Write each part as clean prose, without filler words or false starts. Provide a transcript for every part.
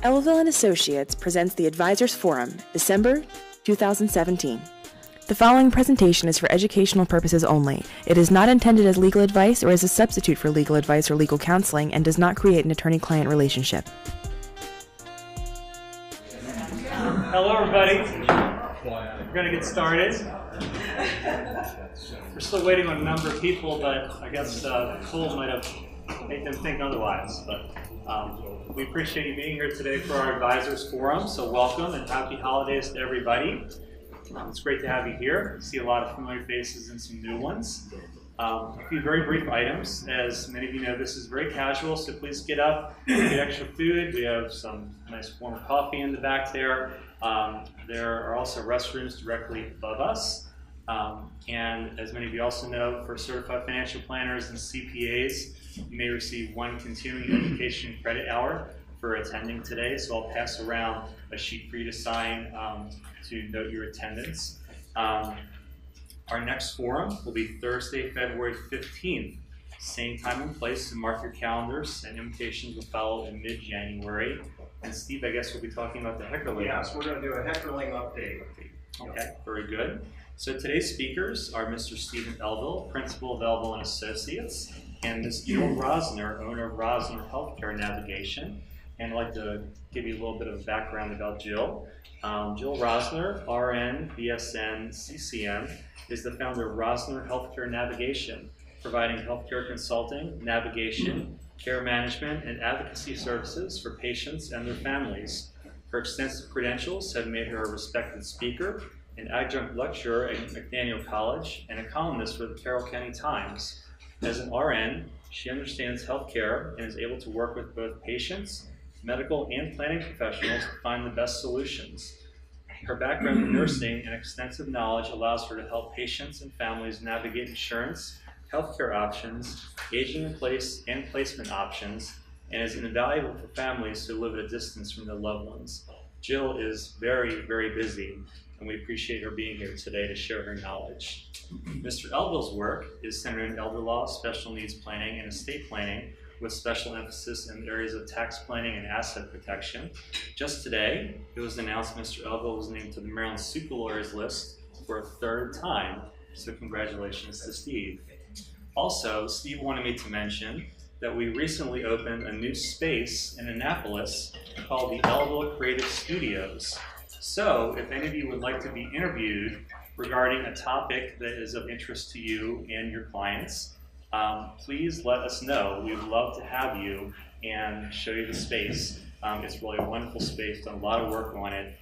Elville and Associates presents the Advisors Forum, December 2017. The following presentation is for educational purposes only. It is not intended as legal advice or as a substitute for legal advice or legal counseling and does not create an attorney-client relationship. Hello, everybody. We're going to get started. We're still waiting on a number of people, but I guess cold might have made them think otherwise. But we appreciate you being here today for our Advisors Forum. So welcome and happy holidays to everybody. It's great to have you here. I see a lot of familiar faces and some new ones. A few very brief items. As many of you know, this is very casual, so please get up, get extra food. We have some nice warm coffee in the back there. There are also restrooms directly above us. And as many of you also know, for certified financial planners and CPAs, you may receive one continuing education credit hour for attending today. So I'll pass around a sheet for you to sign to note your attendance. Our next forum will be Thursday, February 15th, same time and place, so mark your calendars, and invitations will follow in mid-January. And Steve, I guess we'll be talking about the Heckerling. Yes, we're going to do a Heckerling update. Okay, very good. So today's speakers are Mr. Stephen Elville, Principal of Elville and Associates, and Ms. Jill Rosner, owner of Rosner Healthcare Navigation. And I'd like to give you a little bit of a background about Jill. Jill Rosner, RN, BSN, CCM, is the founder of Rosner Healthcare Navigation, providing healthcare consulting, navigation, care management, and advocacy services for patients and their families. Her extensive credentials have made her a respected speaker, an adjunct lecturer at McDaniel College, and a columnist for the Carroll County Times. As an RN, she understands healthcare and is able to work with both patients, medical and planning professionals to find the best solutions. Her background in nursing and extensive knowledge allows her to help patients and families navigate insurance, healthcare options, aging in place and placement options, and is invaluable for families who live at a distance from their loved ones. Jill is very, very busy, and we appreciate her being here today to share her knowledge. Mr. Elville's work is centered in elder law, special needs planning, and estate planning, with special emphasis in areas of tax planning and asset protection. Just today, it was announced Mr. Elville was named to the Maryland Super Lawyers list for a third time, so congratulations to Steve. Also, Steve wanted me to mention that we recently opened a new space in Annapolis called the Elville Creative Studios. So, if any of you would like to be interviewed regarding a topic that is of interest to you and your clients, please let us know. We would love to have you and show you the space. It's really a wonderful space, done a lot of work on it.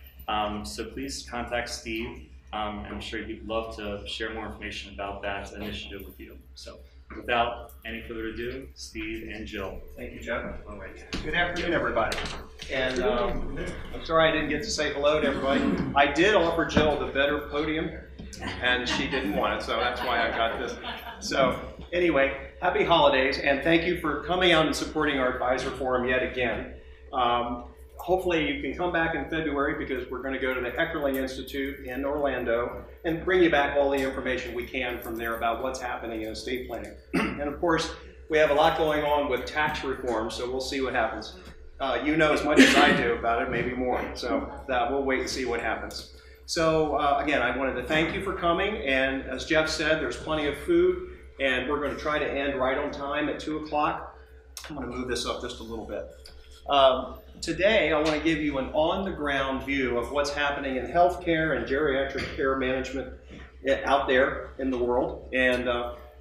So please contact Steve. I'm sure he'd love to share more information about that initiative with you. So without any further ado, Steve and Jill. Thank you, Jeff. Good afternoon, everybody. And I'm sorry I didn't get to say hello to everybody. I did offer Jill the better podium, and she didn't want it, so that's why I got this. So anyway, happy holidays, and thank you for coming out and supporting our Advisor Forum yet again. Hopefully you can come back in February because we're going to go to the Heckerling Institute in Orlando and bring you back all the information we can from there about what's happening in estate planning. And of course, we have a lot going on with tax reform, so we'll see what happens. You know as much as I do about it, maybe more, so we'll wait and see what happens. So again, I wanted to thank you for coming, and as Jeff said, there's plenty of food, and we're going to try to end right on time at 2 o'clock. I'm going to move this up just a little bit. Today, I want to give you an on-the-ground view of what's happening in healthcare and geriatric care management out there in the world. And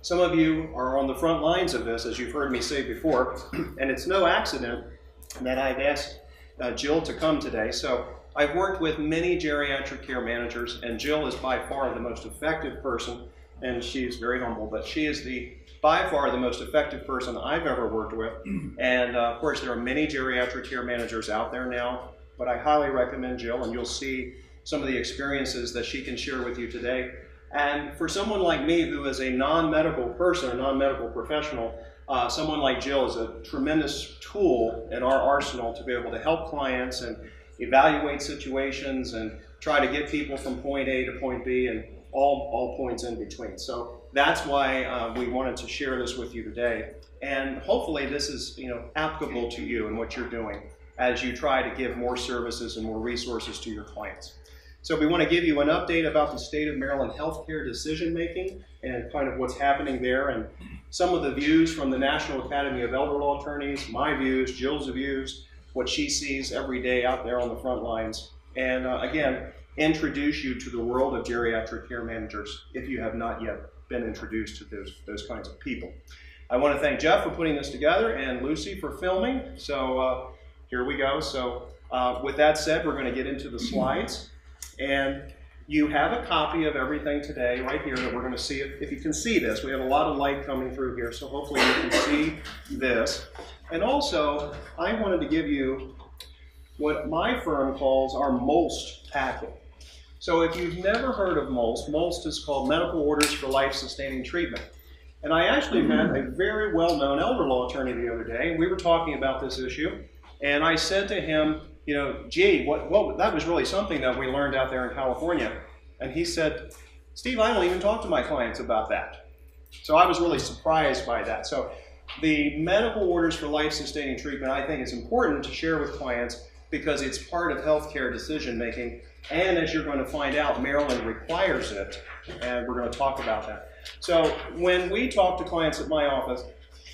some of you are on the front lines of this, as you've heard me say before, and it's no accident that I've asked Jill to come today. So I've worked with many geriatric care managers, and Jill is by far the most effective person, and she's very humble, but she is by far the most effective person I've ever worked with. And of course, there are many geriatric care managers out there now, but I highly recommend Jill, and you'll see some of the experiences that she can share with you today. And for someone like me who is a non-medical person, a non-medical professional, someone like Jill is a tremendous tool in our arsenal to be able to help clients and evaluate situations and try to get people from point A to point B and all points in between. So that's why we wanted to share this with you today. And hopefully this is applicable to you and what you're doing. as you try to give more services and more resources to your clients. So we want to give you an update about the state of Maryland healthcare decision making and kind of what's happening there, and some of the views from the National Academy of Elder Law Attorneys, my views, Jill's views, what she sees every day out there on the front lines. And again, introduce you to the world of geriatric care managers if you have not yet been introduced to those kinds of people. I want to thank Jeff for putting this together and Lucy for filming. So here we go. So with that said, we're going to get into the slides. And you have a copy of everything today right here that we're going to see. If you can see this, we have a lot of light coming through here, so hopefully you can see this. And also, I wanted to give you what my firm calls our MOLST packet. So if you've never heard of MOLST, MOLST is called Medical Orders for Life-Sustaining Treatment. And I actually met a very well-known elder law attorney the other day, and we were talking about this issue. And I said to him, you know, gee, that was really something that we learned out there in California. And he said, Steve, I don't even talk to my clients about that. So I was really surprised by that. So the medical orders for life-sustaining treatment, I think, is important to share with clients because it's part of healthcare decision-making. And as you're going to find out, Maryland requires it, and we're going to talk about that. So when we talk to clients at my office,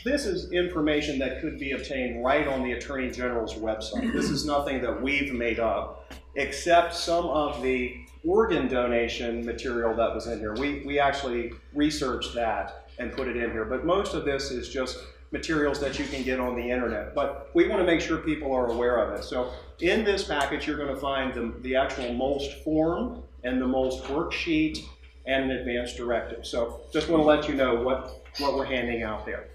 this is information that could be obtained right on the Attorney General's website. This is nothing that we've made up, except some of the organ donation material that was in here. We actually researched that and put it in here, but most of this is just materials that you can get on the internet. But we want to make sure people are aware of it. So in this package, you're going to find the actual MOLST form and the MOLST worksheet and an advanced directive. So just want to let you know what we're handing out there.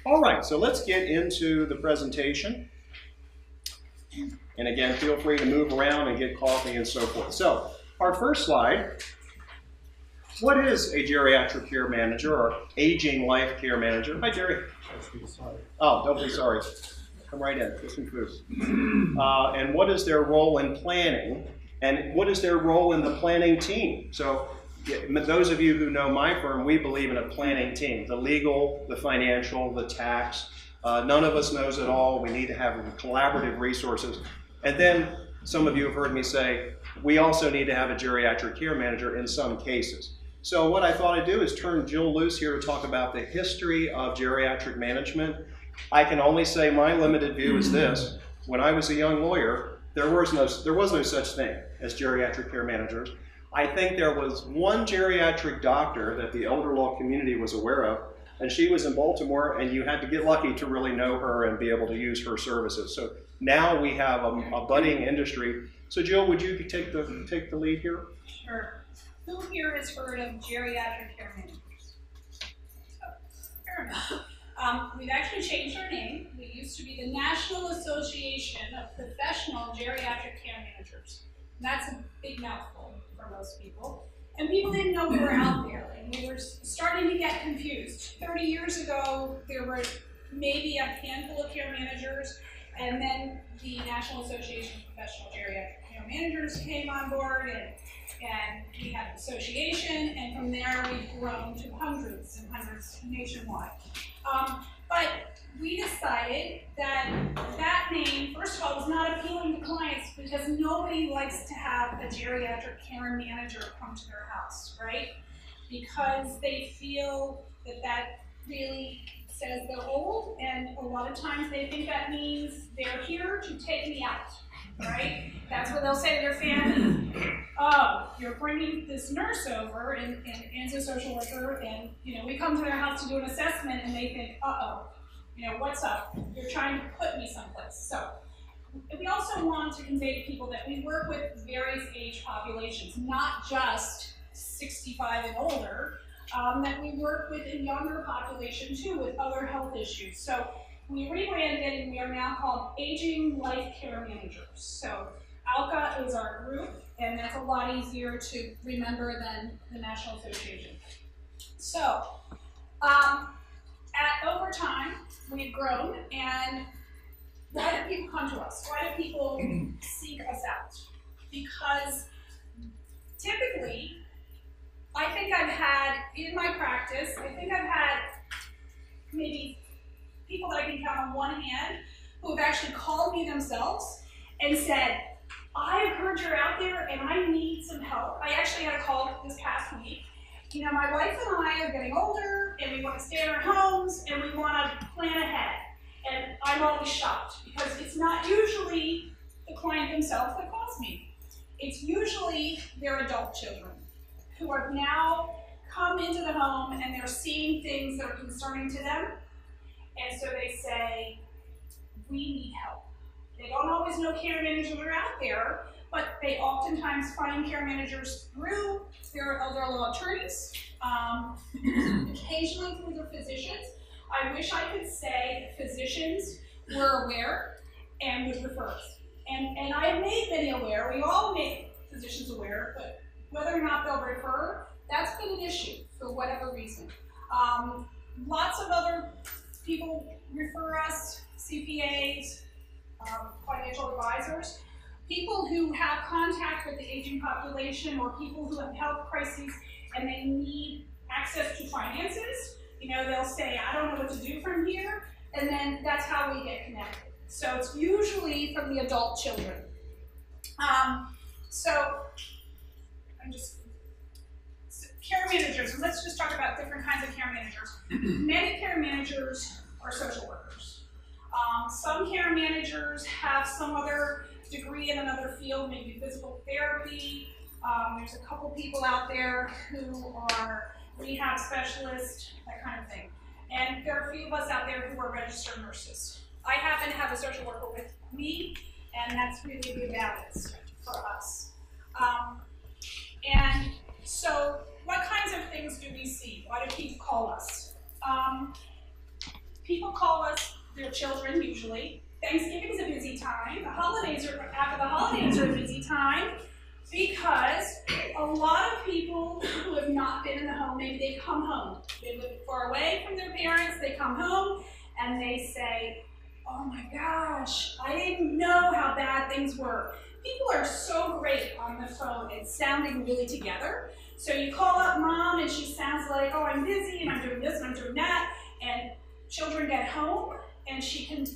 All right, so let's get into the presentation. And again, feel free to move around and get coffee and so forth. So our first slide, what is a geriatric care manager or aging life care manager? Hi, Jerry. Oh, don't be sorry. Come right in, get some food. And what is their role in planning? And what is their role in the planning team? So those of you who know my firm, we believe in a planning team. The legal, the financial, the tax. None of us knows it all. We need to have collaborative resources. And then some of you have heard me say, we also need to have a geriatric care manager in some cases. So what I thought I'd do is turn Jill loose here to talk about the history of geriatric management. I can only say my limited view is this. When I was a young lawyer, there was no such thing as geriatric care managers. I think there was one geriatric doctor that the elder law community was aware of, and she was in Baltimore, and you had to get lucky to really know her and be able to use her services. So now we have a budding industry. So Jill, would you take the lead here? Sure. Who here has heard of geriatric care managers? Fair enough. We've actually changed our name. We used to be the National Association of Professional Geriatric Care Managers. And that's a big mouthful for most people. And people didn't know we were out there, and we were starting to get confused. 30 years ago, there were maybe a handful of care managers, and then the National Association of Professional Geriatric Care Managers came on board, and we had an association, and from there we've grown to hundreds and hundreds nationwide. But we decided that that name, first of all, was not appealing to clients because nobody likes to have a geriatric care manager come to their house, right? Because they feel that really says they're old, and a lot of times they think that means they're here to take me out, right? That's what they'll say to their family. Oh, you're bringing this nurse over and a social worker, and we come to their house to do an assessment, and they think, uh-oh, what's up? You're trying to put me someplace. So we also want to convey to people that we work with various age populations, not just 65 and older, that we work with a younger population too with other health issues. So we rebranded and we are now called Aging Life Care Managers. So ALCA is our group, and that's a lot easier to remember than the National Association. So over time, we've grown, and why do people come to us? Why do people seek us out? Because typically, I think I've had, in my practice, maybe people that I can count on one hand who have actually called me themselves and said, I've heard you're out there and I need some help. I actually had a call this past week. You know, my wife and I are getting older and we want to stay in our homes and we want to plan ahead. And I'm always shocked because it's not usually the client themselves that calls me. It's usually their adult children who have now come into the home and they're seeing things that are concerning to them. And so they say, we need help. They don't always know care managers are out there, but they oftentimes find care managers through their elder law attorneys, occasionally through their physicians. I wish I could say physicians were aware and would refer us. And I have made many aware. We all make physicians aware, but whether or not they'll refer, that's been an issue for whatever reason. Lots of other people refer us, CPAs, financial advisors, people who have contact with the aging population or people who have health crises and they need access to finances. You know, they'll say, I don't know what to do from here, and then that's how we get connected. So it's usually from the adult children. Care managers, and let's just talk about different kinds of care managers. Many care managers are social workers. Some care managers have some other degree in another field, maybe physical therapy. There's a couple people out there who are rehab specialists, that kind of thing. And there are a few of us out there who are registered nurses. I happen to have a social worker with me, and that's really the balance for us. And so what kinds of things do we see? Why do people call us? People call us their children, usually. Thanksgiving is a busy time. After the holidays are a busy time because a lot of people who have not been in the home, maybe they come home. They live far away from their parents, they come home and they say, oh my gosh, I didn't know how bad things were. People are so great on the phone and sounding really together. So you call up mom and she sounds like, oh, I'm busy and I'm doing this and I'm doing that. And children get home and she can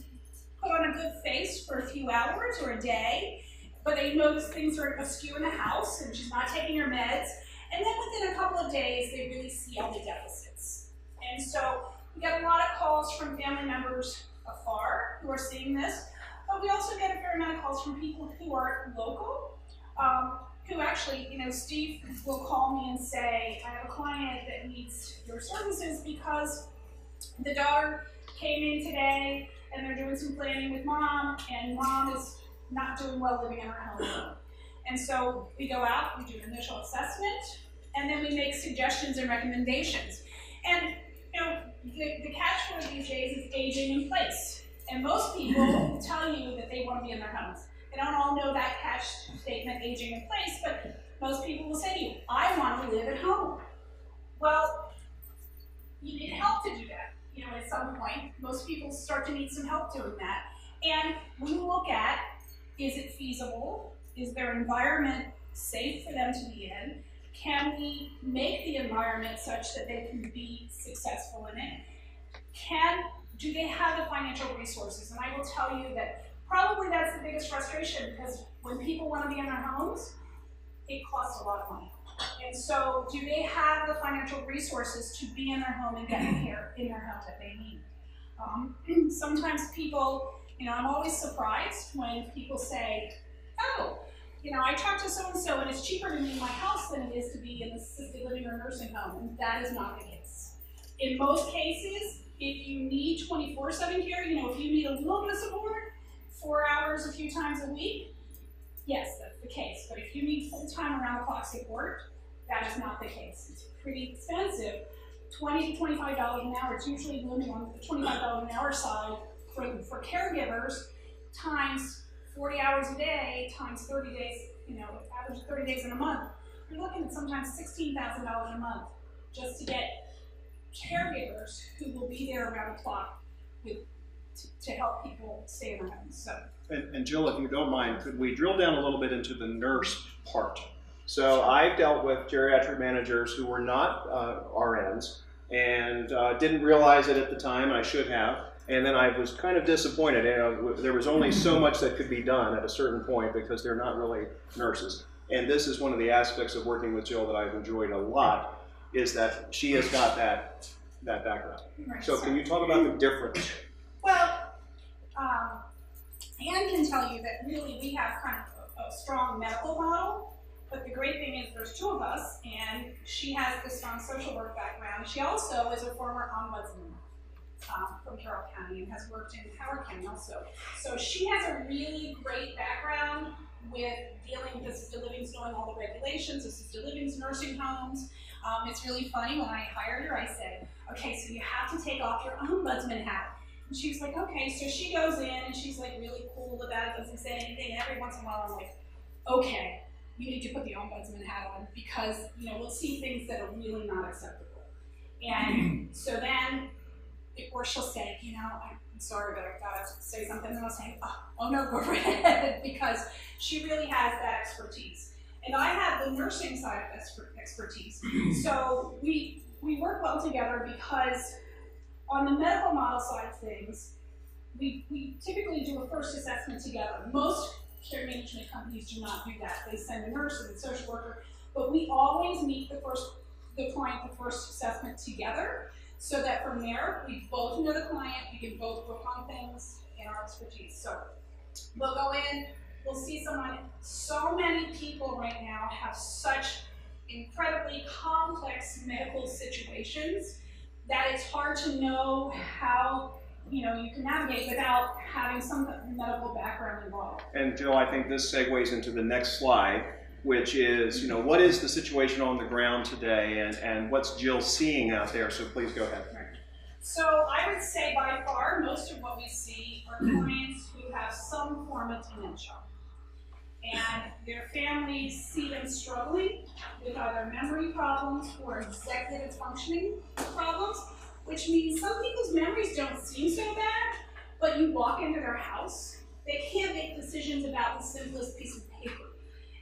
put on a good face for a few hours or a day, but they notice things are askew in the house and she's not taking her meds. And then within a couple of days, they really see all the deficits. And so we get a lot of calls from family members afar who are seeing this, but we also get a fair amount of calls from people who are local, who actually, you know, Steve will call me and say, I have a client that needs your services because the daughter came in today and they're doing some planning with mom, and mom is not doing well living in her home. And so we go out, we do an initial assessment, and then we make suggestions and recommendations. And you know, the catchword these days is aging in place. And most people tell you that they want to be in their homes. They don't all know that catch statement, aging in place, but most people will say to you, I want to live at home. Well, you need help to do that. You know, at some point, most people start to need some help doing that. And we look at, is it feasible? Is their environment safe for them to be in? Can we make the environment such that they can be successful in it? Do they have the financial resources? And I will tell you that probably that's the biggest frustration, because when people want to be in their homes, it costs a lot of money. And so do they have the financial resources to be in their home and get the care in their home that they need? Sometimes people, you know, I'm always surprised when people say, oh, you know, I talked to so-and-so and it's cheaper to be in my house than it is to be in the assisted living or nursing home. And that is not the case. In most cases, if you need 24/7 care, you know, if you need a little bit of support, 4 hours a few times a week, yes, that's the case. But if you need full-time around-the-clock support, that is not the case. It's pretty expensive. $20 to $25 an hour. It's usually looming on the $25 an hour side for caregivers, times 40 hours a day, times 30 days, you know, average 30 days in a month. You're looking at sometimes $16,000 a month just to get caregivers who will be there around the clock to help people stay in their homes. So. And Jill, if you don't mind, could we drill down a little bit into the nurse part? So I've dealt with geriatric managers who were not RNs and didn't realize it at the time, I should have. And then I was kind of disappointed. There was only so much that could be done at a certain point because they're not really nurses. And this is one of the aspects of working with Jill that I've enjoyed a lot, is that she has got that background. Right. So can you talk about the difference? Well, Anne can tell you that really we have kind of a strong medical model, but the great thing is there's two of us, and she has the strong social work background. She also is a former ombudsman from Carroll County and has worked in Howard County also. So she has a really great background with dealing with assisted livings, knowing all the regulations, assisted livings, nursing homes. It's really funny, when I hired her, I said, okay, so you have to take off your ombudsman hat. And she was like, okay, so she goes in and she's like really cool about it, doesn't say anything, and every once in a while I'm like, okay, you need to put the ombudsman hat on because, you know, we'll see things that are really not acceptable. And so then, or she'll say, you know, I'm sorry, but I've got to say something, and I'll say, oh no, go right ahead, because she really has that expertise. And I have the nursing side of expertise. So we work well together because on the medical model side of things, we typically do a first assessment together. Most care management companies do not do that. They send a nurse and a social worker, but we always meet the client, the first assessment together, so that from there, we both know the client, we can both work on things in our expertise. So we'll go in, we'll see someone. So many people right now have such incredibly complex medical situations that it's hard to know how, you know, you can navigate without having some medical background involved. And Jill, I think this segues into the next slide, which is, you know, what is the situation on the ground today, and what's Jill seeing out there? So please go ahead. Right. So I would say by far, most of what we see are clients who have some form of dementia. And their families see them struggling with either memory problems or executive functioning problems, which means some people's memories don't seem so bad, but you walk into their house, they can't make decisions about the simplest piece of paper.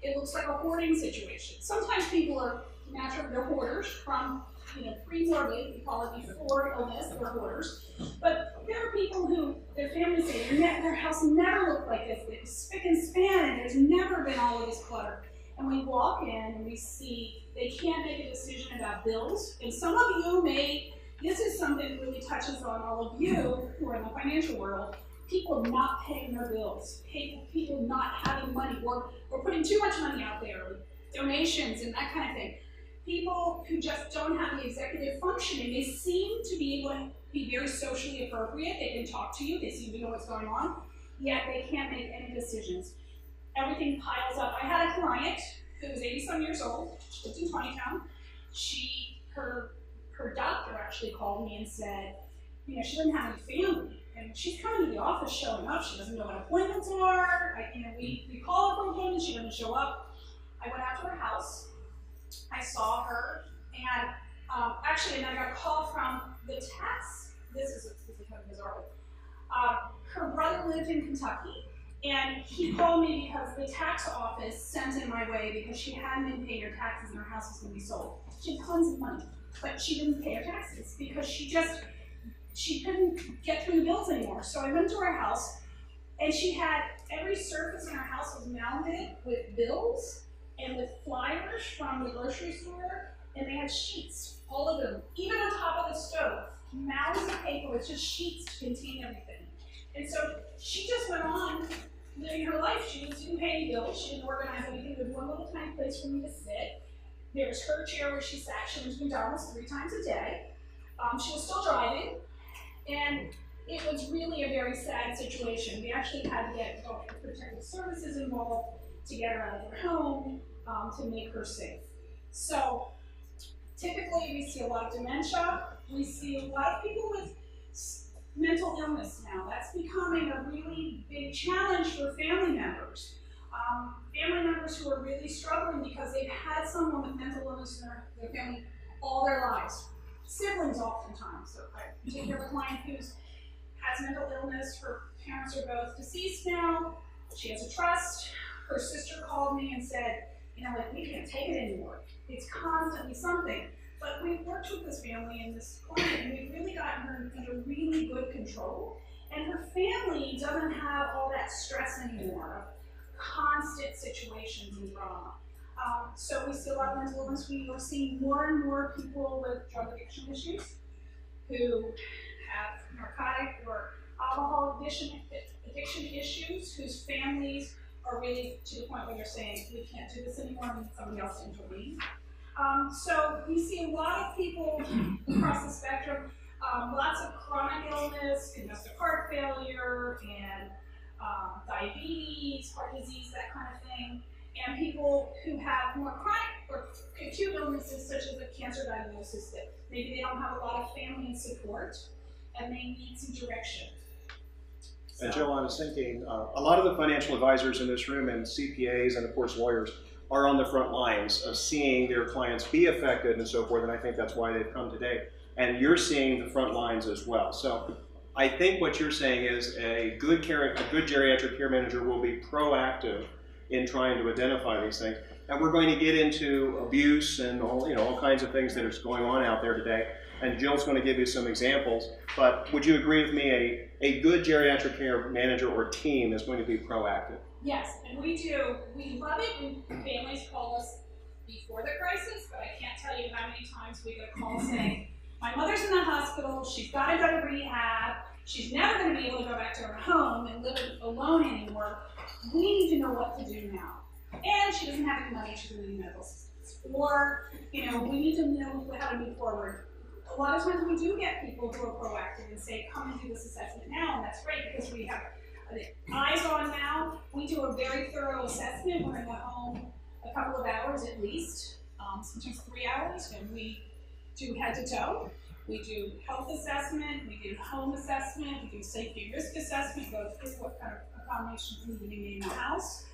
It looks like a hoarding situation. Sometimes people are naturally, they're hoarders from, you know, pre-morbid, we call it before illness, they're hoarders. But there are people who, their families say, their house never looked like this. It was spick and span, and there's never been all of this clutter. And we walk in and we see they can't make a decision about bills. And some of you may, this is something that really touches on all of you who are in the financial world. People not paying their bills, people not having money, or putting too much money out there, donations and that kind of thing. People who just don't have the executive functioning, they seem to be able to be very socially appropriate, they can talk to you, they seem to know what's going on, yet they can't make any decisions. Everything piles up. I had a client who was 80-some years old, she lived in Tonytown. Her doctor actually called me and said, you know, she doesn't have any family. And she's coming to the office showing up. She doesn't know what appointments are. We call her for appointments. She doesn't show up. I went out to her house. I saw her. And actually, I got a call from the tax. This is kind of bizarre. Her brother lived in Kentucky. And he called me because the tax office sent in my way because she hadn't been paying her taxes and her house was going to be sold. She had tons of money, but she didn't pay her taxes because she couldn't get through the bills anymore. So I went to her house, and she had every surface in her house was mounted with bills and with flyers from the grocery store, and they had sheets, all of them, even on top of the stove, mounds of paper with just sheets to contain everything. And so she just went on living her life. She didn't pay any bills. She didn't organize anything. There was one little tiny place for me to sit. There was her chair where she sat. She went to McDonald's 3 times a day. She was still driving. And it was really a very sad situation. We actually had to get protective services involved to get her out of her home, to make her safe. So typically we see a lot of dementia. We see a lot of people with mental illness now. That's becoming a really big challenge for family members. Family members who are really struggling because they've had someone with mental illness in their family all their lives. Siblings oftentimes. So I take care of a client who has mental illness. Her parents are both deceased now. She has a trust. Her sister called me and said, you know, like, we can't take it anymore. It's constantly something. But we've worked with this family and this client, and we've really gotten her under really good control. And her family doesn't have all that stress anymore, constant situations and drama. So we see a lot of mental illness. We are seeing more and more people with drug addiction issues who have narcotic or alcohol addiction issues, whose families are really to the point where they're saying, we can't do this anymore, we need somebody else to intervene. So we see a lot of people across the spectrum, lots of chronic illness, congestive heart failure, and diabetes, heart disease, that kind of thing, and people who have more chronic or acute illnesses such as a cancer diagnosis that maybe they don't have a lot of family and support, and they need some direction. And Jill, I was thinking, a lot of the financial advisors in this room and CPAs and of course lawyers are on the front lines of seeing their clients be affected and so forth, and I think that's why they've come today. And you're seeing the front lines as well. So I think what you're saying is a good geriatric care manager will be proactive in trying to identify these things. And we're going to get into abuse and all kinds of things that are going on out there today. And Jill's going to give you some examples. But would you agree with me, a good geriatric care manager or team is going to be proactive? Yes, and we do. We love it when families call us before the crisis, but I can't tell you how many times we get a call saying, my mother's in the hospital, she's got to go to rehab, she's never going to be able to go back to her home and live alone anymore. We need to know what to do now. And she doesn't have any money, she's going to need medical assistance. Or, we need to know how to move forward. A lot of times we do get people who are proactive and say, come and do this assessment now, and that's great because we have eyes on now. We do a very thorough assessment. We're in the home a couple of hours at least, sometimes 3 hours, and we do head to toe. We do health assessment, we do home assessment, we do safety and risk assessment, go through what kind of accommodations need to be made in the house.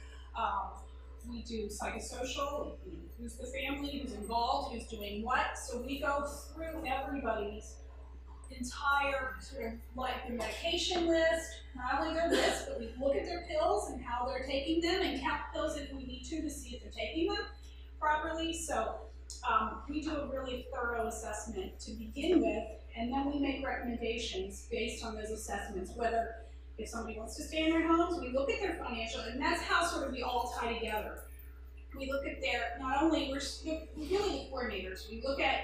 We do psychosocial, who's the family, who's involved, who's doing what. So we go through everybody's entire sort of like the medication list, not only their list, but we look at their pills and how they're taking them and count pills if we need to see if they're taking them properly. So we do a really thorough assessment to begin with, and then we make recommendations based on those assessments, whether if somebody wants to stay in their homes, we look at their financial, and that's how sort of we all tie together. We look at their, not only, we're really the coordinators, we look at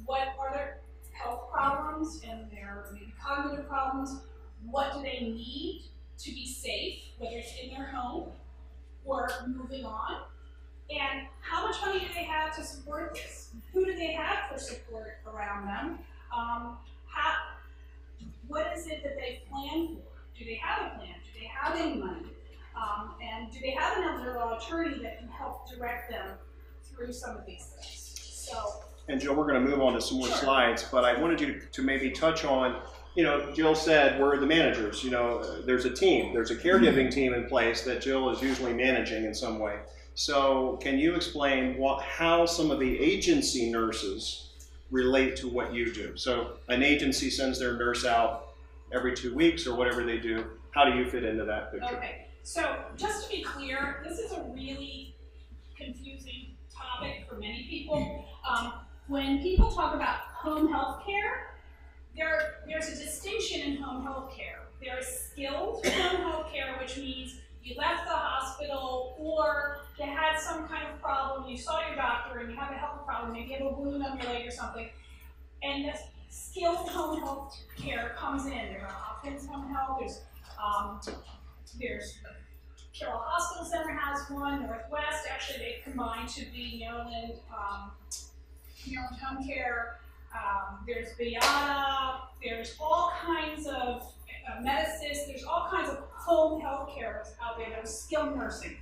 what are their health problems and their maybe cognitive problems, what do they need to be safe, whether it's in their home or moving on, and how much money do they have to support this? Who do they have for support around them? What is it that they plan for? Do they have a plan? Do they have any money? And do they have an elder law attorney that can help direct them through some of these things? So. And Jill, we're going to move on to some more slides, but I wanted you to maybe touch on, Jill said we're the managers. There's a team, there's a caregiving team in place that Jill is usually managing in some way. So can you explain how some of the agency nurses relate to what you do? So an agency sends their nurse out every 2 weeks or whatever they do. How do you fit into that picture? Okay, so just to be clear, this is a really confusing topic for many people. When people talk about home health care, there's a distinction in home health care. There is skilled home health care, which means you left the hospital or you had some kind of problem, you saw your doctor and you have a health problem, maybe you have a wound on your leg or something, and this skilled home health care comes in. There's a Hopkins Home Health, there's Carroll Hospital Center has one, Northwest, actually they've combined to be Maryland Home Care, there's Beata, there's all kinds of Medicist, there's all kinds of home health care out there. There's skilled nursing.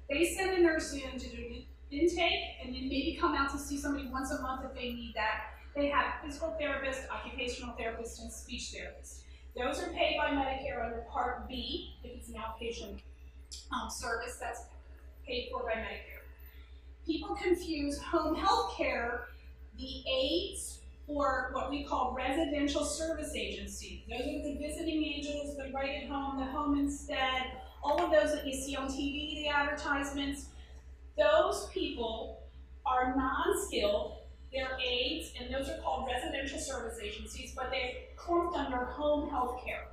They send a nurse in to do intake and then maybe come out to see somebody once a month if they need that. They have physical therapists, occupational therapists, and speech therapists. Those are paid by Medicare under Part B, if it's an outpatient service that's paid for by Medicare. People confuse home health care, the aides, or what we call residential service agency. Those are the visiting angels, the right at home, the home instead, all of those that you see on TV, the advertisements. Those people are non-skilled, they're aides, service agencies, but they're clumped under home health care.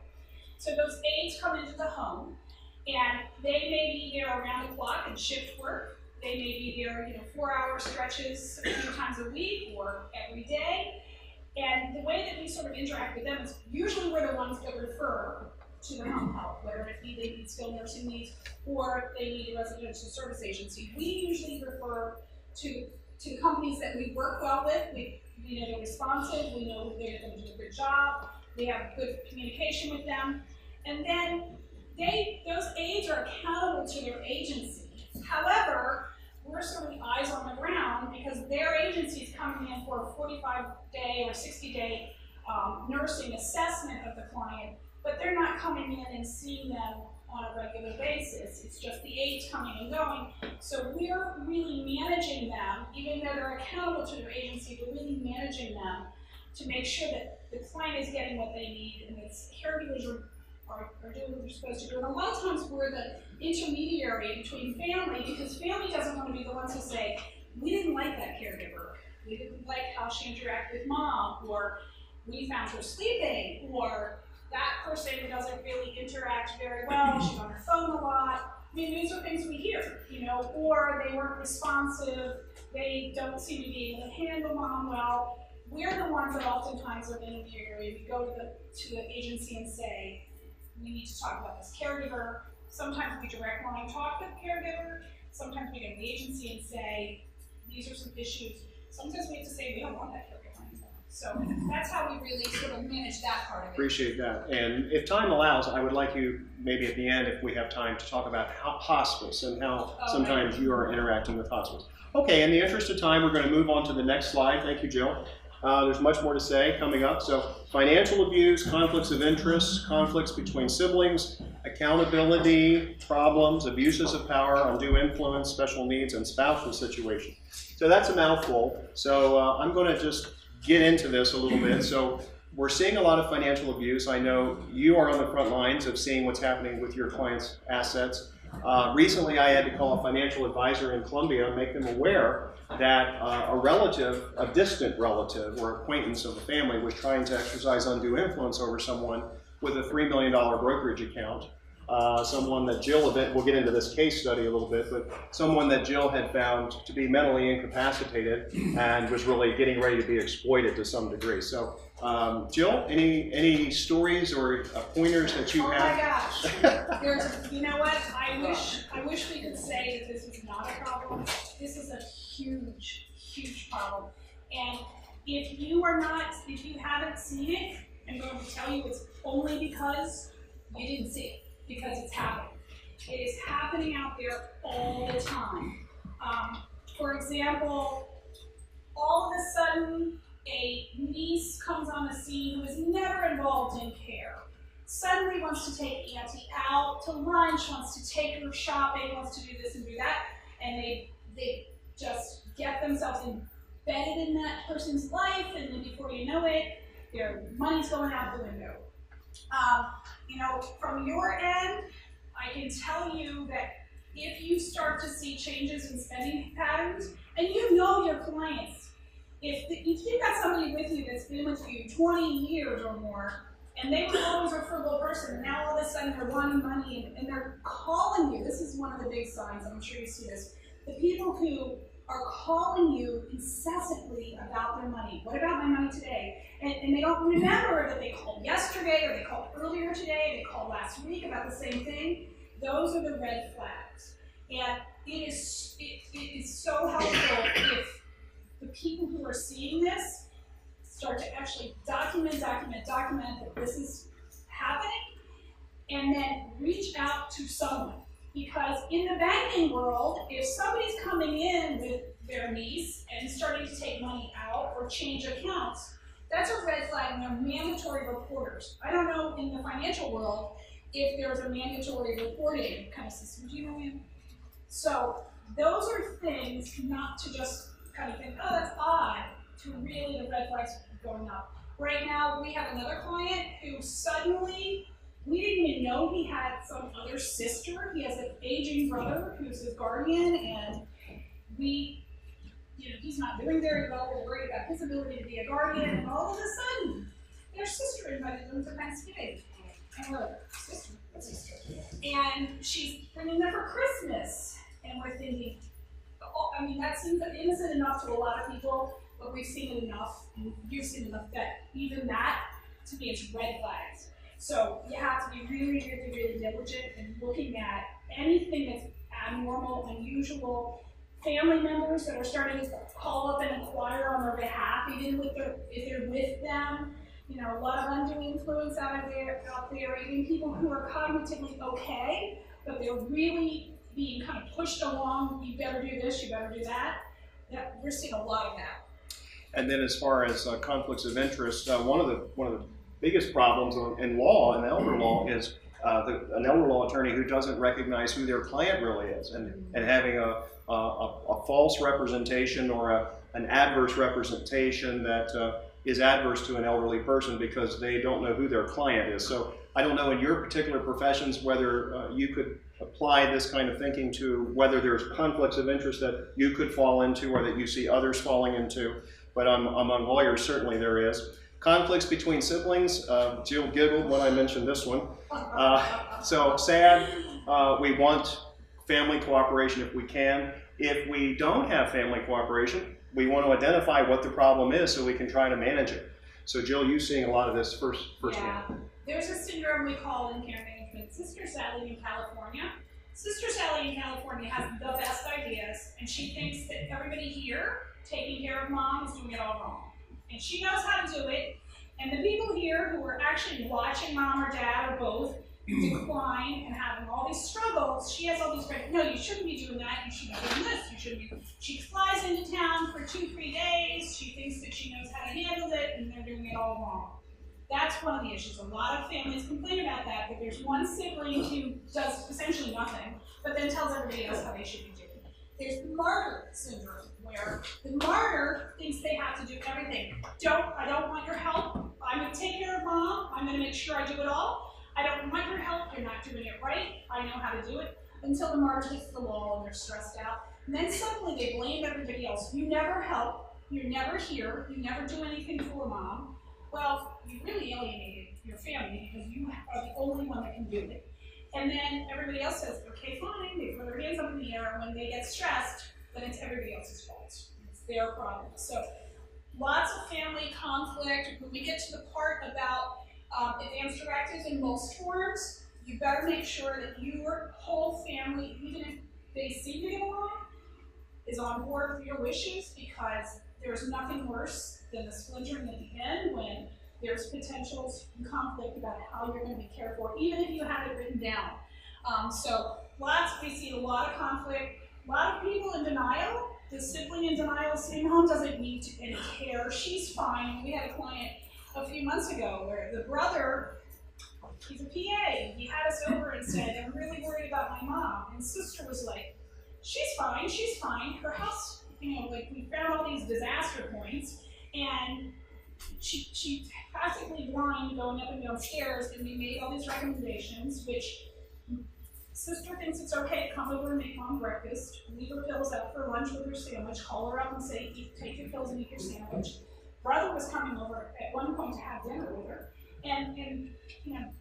So those aides come into the home, and they may be there around the clock and shift work. They may be there, 4-hour stretches a few times a week or every day. And the way that we sort of interact with them is usually we're the ones that refer to the home health, whether it be they need skilled nursing needs or they need a residential service agency. We usually refer to companies that we work well with. We know they're responsive, we know they're going to do a good job, we have good communication with them. And then those aides are accountable to their agency. However, we're sort of eyes on the ground because their agency is coming in for a 45-day or 60-day nursing assessment of the client, but they're not coming in and seeing them on a regular basis. It's just the aides coming and going. So we're really managing them, even though they're accountable to their agency, we're really managing them to make sure that the client is getting what they need and that caregivers are doing what they're supposed to do. And a lot of times we're the intermediary between family because family doesn't want to be the ones who say, we didn't like that caregiver, we didn't like how she interacted with mom, or we found her sleeping, or that person doesn't really interact very well, she's on her phone a lot. I mean, these are things we hear, or they weren't responsive, they don't seem to be able to handle mom well. We're the ones that oftentimes are the intermediary. We go to the agency and say, we need to talk about this caregiver. Sometimes we direct line talk with the caregiver. Sometimes we go to the agency and say, these are some issues. Sometimes we have to say, we don't want that caregiver anymore. So that's how we really sort of manage that part of it. Appreciate that. And if time allows, I would like you, maybe at the end, if we have time, to talk about hospice and how sometimes you are interacting with hospice. Okay, in the interest of time, we're going to move on to the next slide. Thank you, Jill. There's much more to say coming up. So financial abuse, conflicts of interest, conflicts between siblings, accountability, problems, abuses of power, undue influence, special needs, and spousal situation. So that's a mouthful. So I'm going to just get into this a little bit. So we're seeing a lot of financial abuse. I know you are on the front lines of seeing what's happening with your clients' assets. Recently, I had to call a financial advisor in Columbia and make them aware that a relative, a distant relative or acquaintance of the family was trying to exercise undue influence over someone with a $3 million brokerage account. Someone that Jill, we'll get into this case study a little bit, but someone that Jill had found to be mentally incapacitated and was really getting ready to be exploited to some degree. So, Jill, any stories or pointers that you have? Oh my gosh, you know what? I wish we could say that this is not a problem. This is a huge, huge problem. And if you haven't seen it, I'm going to tell you it's only because you didn't see it. Because it's happening. It is happening out there all the time. For example, all of a sudden, a niece comes on the scene who is never involved in care. Suddenly wants to take Auntie out to lunch, wants to take her shopping, wants to do this and do that, and they just get themselves embedded in that person's life, and then before you know it, their money's going out the window. From your end, I can tell you that if you start to see changes in spending patterns, and you know your clients, if you've got somebody with you that's been with you 20 years or more, and they were always a frugal person, and now all of a sudden they're wanting money and they're calling you. This is one of the big signs, I'm sure you see this. The people who are calling you incessantly about their money. What about my money today? And they don't remember that they called yesterday, or they called earlier today, they called last week about the same thing. Those are the red flags. And it is so helpful if the people who are seeing this start to actually document that this is happening, and then reach out to someone. Because in the banking world, if somebody's coming in with their niece and starting to take money out or change accounts, that's a red flag, and they're mandatory reporters. I don't know in the financial world if there's a mandatory reporting kind of system. Do you know him? So those are things not to just kind of think, oh, that's odd, to really the red flags going up. Right now, we have another client who suddenly, we didn't even know he had some other sister. He has an aging brother who's his guardian, and we he's not doing very well, we're worried about his ability to be a guardian, and all of a sudden, their sister invited them to Thanksgiving. And we're like, sister? What sister? And she's bringing them for Christmas. And we're thinking, that seems innocent enough to a lot of people, but we've seen it enough, and you've seen enough that even that, to me, is red flags. So you have to be really, really, really diligent in looking at anything that's abnormal, unusual, family members that are starting to call up and inquire on their behalf, even if they're with them. A lot of undue influence out there, even people who are cognitively okay, but they're really being kind of pushed along. You better do this, you better do that. We're seeing a lot of that. And then, as far as conflicts of interest, one of the biggest problems in law, in elder law, is an elder law attorney who doesn't recognize who their client really is, and having a false representation or an adverse representation that is adverse to an elderly person because they don't know who their client is. So I don't know in your particular professions whether you could apply this kind of thinking to whether there's conflicts of interest that you could fall into or that you see others falling into, but among lawyers certainly there is. Conflicts between siblings, Jill giggled when I mentioned this one. So sad, we want family cooperation if we can. If we don't have family cooperation, we want to identify what the problem is so we can try to manage it. So Jill, you're seeing a lot of this firsthand. Yeah, there's a syndrome we call in care management Sister Sally in California. Sister Sally in California has the best ideas, and she thinks that everybody here taking care of mom is doing it all wrong. And she knows how to do it, and the people here who are actually watching mom or dad or both decline and having all these struggles, she has all these great, no, you shouldn't be doing that, you should be doing this, you shouldn't be. She flies into town for 2-3 days, she thinks that she knows how to handle it, and they're doing it all wrong. That's one of the issues. A lot of families complain about that there's one sibling who does essentially nothing, but then tells everybody else how they should be doing it. There's the martyr syndrome, where the martyr thinks they have to do everything. I don't want your help, I'm going to take care of mom, I'm going to make sure I do it all. I don't want your help, you're not doing it right, I know how to do it, until the martyr hits the wall and they're stressed out. And then suddenly they blame everybody else. You never help, you're never here, you never do anything for mom. Well, you really alienated your family because you are the only one that can do it. And then everybody else says, okay, fine, they throw their hands up in the air, and when they get stressed, then it's everybody else's fault. It's their problem. So lots of family conflict. When we get to the part about advanced directives in most forms, you better make sure that your whole family, even if they seem to get along, is on board with your wishes, because there's nothing worse than the splintering at the end when there's potential conflict about how you're going to be cared for, even if you have it written down. So we see a lot of conflict, a lot of people in denial. The sibling in denial saying, mom doesn't need any care, she's fine. We had a client a few months ago where the brother, he's a PA, he had us over and said, I'm really worried about my mom. And sister was like, she's fine. Her house, we found all these disaster points, and she practically blind going up and down stairs, and we made all these recommendations, which sister thinks it's okay to come over and make mom breakfast, leave her pills out for lunch with her sandwich, call her up and say, take your pills and eat your sandwich. Brother was coming over at one point to have dinner with her, and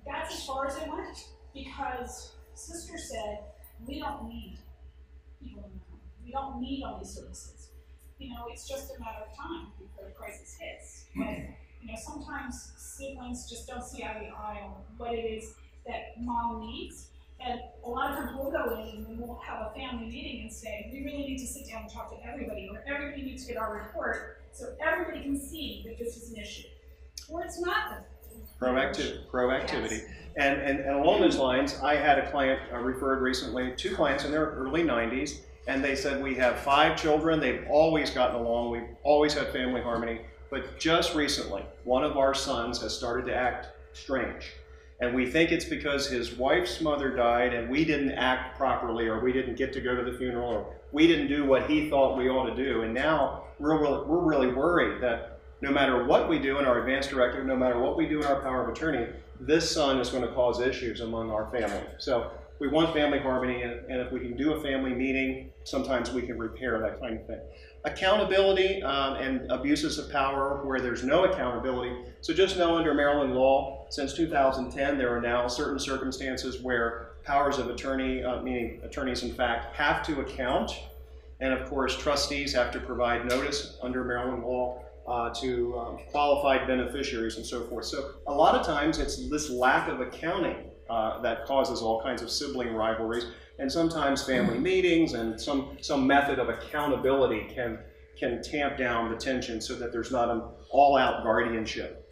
that's as far as it went, because sister said, we don't need people in the home. We don't need all these services. It's just a matter of time before the crisis hits. But sometimes siblings just don't see eye to eye on what it is that mom needs. And a lot of times we'll go in and we'll have a family meeting and say, we really need to sit down and talk to everybody, or everybody needs to get our report so everybody can see that this is an issue. Or it's not. Proactivity. Yes. And along those lines, I had a client referred recently, 2 clients in their early 90s, and they said, we have 5 children, they've always gotten along, we've always had family harmony, but just recently, one of our sons has started to act strange. And we think it's because his wife's mother died and we didn't act properly, or we didn't get to go to the funeral, or we didn't do what he thought we ought to do. And now we're really worried that no matter what we do in our advance directive, no matter what we do in our power of attorney, this son is going to cause issues among our family. So we want family harmony, and if we can do a family meeting, sometimes we can repair that kind of thing. accountability and abuses of power where there's no accountability. So just know under Maryland law, since 2010, there are now certain circumstances where powers of attorney, meaning attorneys in fact, have to account. And of course, trustees have to provide notice under Maryland law to qualified beneficiaries and so forth. So a lot of times it's this lack of accounting that causes all kinds of sibling rivalries, and sometimes family meetings and some method of accountability can tamp down the tension so that there's not an all-out guardianship.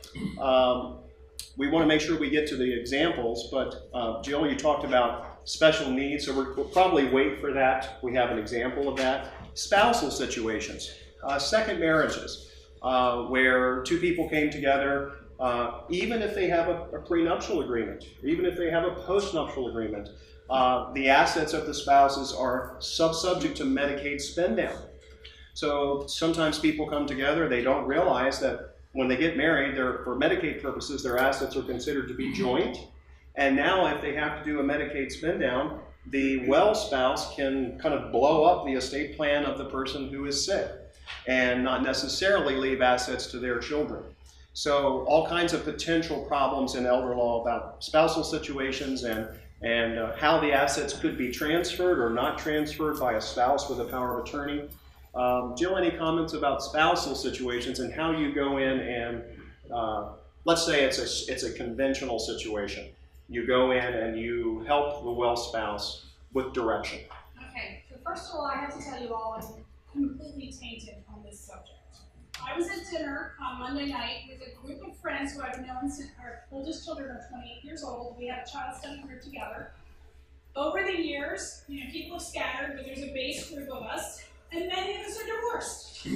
We want to make sure we get to the examples, but Jill, you talked about special needs, so we'll probably wait for that. We have an example of that. Spousal situations, second marriages, where two people came together, even if they have a prenuptial agreement, even if they have a postnuptial agreement, the assets of the spouses are subject to Medicaid spend down. So sometimes people come together, they don't realize that when they get married, for Medicaid purposes, their assets are considered to be joint. And now if they have to do a Medicaid spend down, the well spouse can kind of blow up the estate plan of the person who is sick and not necessarily leave assets to their children. So all kinds of potential problems in elder law about spousal situations and how the assets could be transferred or not transferred by a spouse with a power of attorney. Jill, any comments about spousal situations and how you go in and, let's say it's a conventional situation. You go in and you help the well spouse with direction. Okay, so first of all, I have to tell you all I'm completely tainted on this subject. I was at dinner on Monday night with a group of friends who I've known since our oldest children are 28 years old. We have a child study group together. Over the years, people have scattered, but there's a base group of us, and many of us are divorced.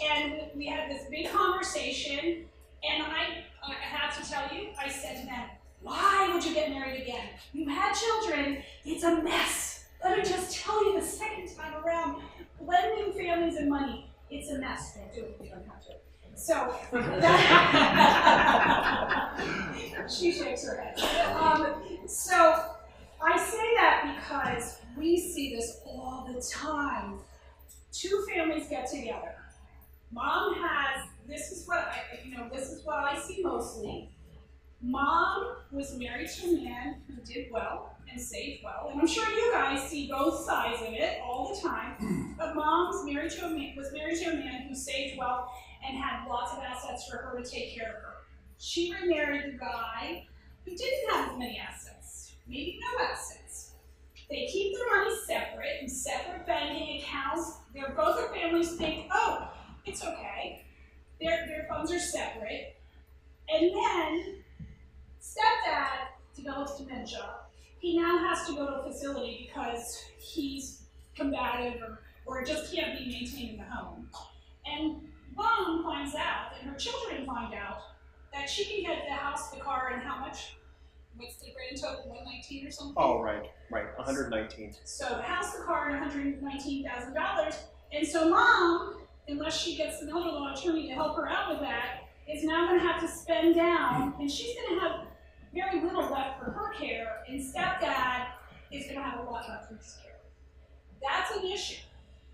And we had this big conversation, and I have to tell you, I said to them, why would you get married again? You had children, it's a mess. Let me just tell you the second time around, blending families and money, it's a mess. Don't do it if you don't have to. So, she shakes her head. So, I say that because we see this all the time. Two families get together. Mom has, this is what I see mostly. Mom was married to a man who did well and saved well, and I'm sure you guys see both sides of it all the time. But Mom was married to a man who saved well and had lots of assets for her to take care of her. She remarried the guy who didn't have as many assets, maybe no assets. They keep their money separate in separate banking accounts. Both their families think, oh, it's okay. Their funds are separate, and then stepdad develops dementia. He now has to go to a facility because he's combative or just can't be maintained in the home. And Mom finds out, and her children find out, that she can get the house, the car, and how much? What's the grand total? 119 or something? Oh, right, 119. So the house, the car, and $119,000. And so Mom, unless she gets an elder law attorney to help her out with that, is now going to have to spend down, and she's going to have very little left for her care, and stepdad is going to have a lot left for his care. That's an issue.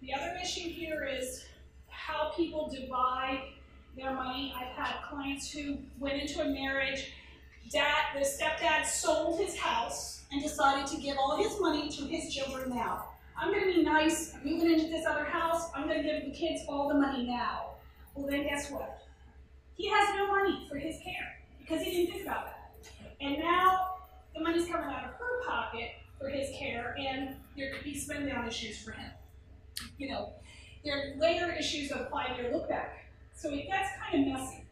The other issue here is how people divide their money. I've had clients who went into a marriage, the stepdad sold his house and decided to give all his money to his children now. I'm going to be nice, I'm moving into this other house, I'm going to give the kids all the money now. Well then guess what? He has no money for his care because he didn't think about that. And now the money's coming out of her pocket for his care, and there could be spend down issues for him. There are later issues of 5-year look back. So it gets kind of messy.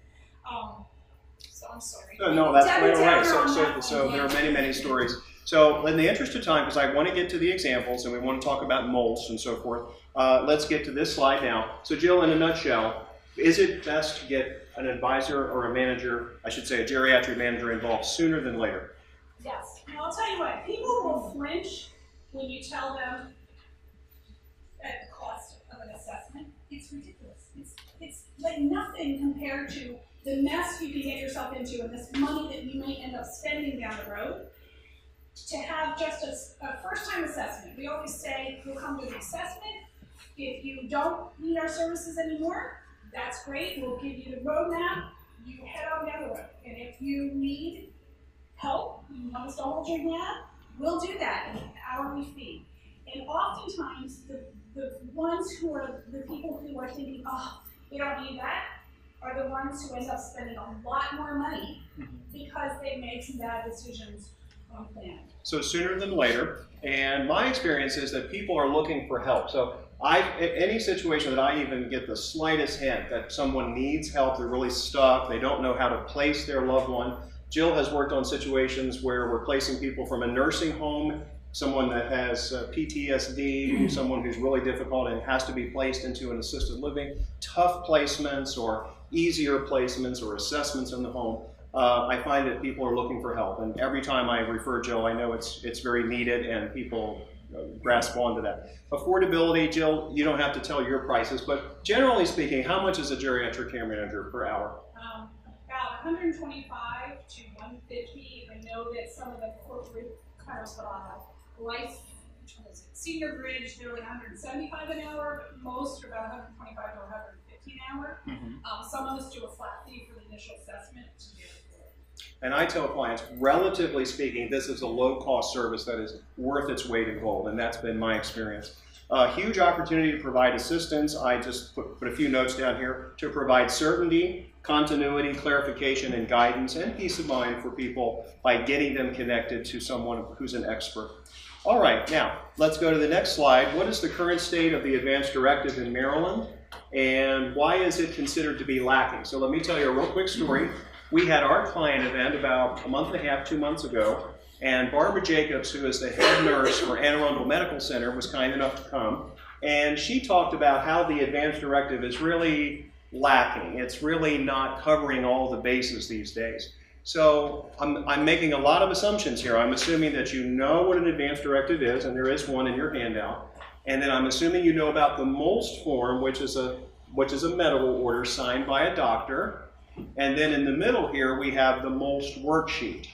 So I'm sorry. No, that's right. So there are many stories. So in the interest of time, because I want to get to the examples and we want to talk about mulch and so forth, let's get to this slide now. So Jill, in a nutshell, is it best to get an advisor or a manager, I should say a geriatric manager, involved sooner than later? Yes. And I'll tell you what, people will flinch when you tell them at the cost of an assessment. It's ridiculous. It's like nothing compared to the mess you can get yourself into and this money that you may end up spending down the road. To have just a first-time assessment. We always say, you'll come to the assessment, If you don't need our services anymore, that's great. We'll give you the roadmap. You head on down the road. And if you need help, you want us to hold your hand, we'll do that at an hourly fee. And oftentimes, the ones who are the people who are thinking, oh, we don't need that, are the ones who end up spending a lot more money because they made some bad decisions on plan. So sooner than later, and my experience is that people are looking for help. So any situation that I even get the slightest hint that someone needs help, they're really stuck, they don't know how to place their loved one. Jill has worked on situations where we're placing people from a nursing home, someone that has PTSD, someone who's really difficult and has to be placed into an assisted living, tough placements or easier placements or assessments in the home. I find that people are looking for help, and every time I refer Jill, I know it's very needed, and people grasp onto that. Affordability, Jill, you don't have to tell your prices, but generally speaking, how much is a geriatric care manager per hour? About 125 to 150. I know that some of the corporate kind of life, senior bridge, they're like 175 an hour. Most are about 125 to 150 an hour. Some of us do a flat fee for the initial assessment. And I tell clients, relatively speaking, this is a low-cost service that is worth its weight in gold, and that's been my experience. A huge opportunity to provide assistance. I just put a few notes down here to provide certainty, continuity, clarification, and guidance, and peace of mind for people by getting them connected to someone who's an expert. All right, now let's go to the next slide. What is the current state of the advanced directive in Maryland, and why is it considered to be lacking? So let me tell you a real quick story. We had our client event about a month and a half, 2 months ago, and Barbara Jacobs, who is the head nurse for Anne Arundel Medical Center, was kind enough to come, and she talked about how the advanced directive is really lacking. It's really not covering all the bases these days. So I'm making a lot of assumptions here. I'm assuming that you know what an advanced directive is, and there is one in your handout, and then I'm assuming you know about the MOLST form, which is a medical order signed by a doctor. And then in the middle here, we have the MOLST worksheet.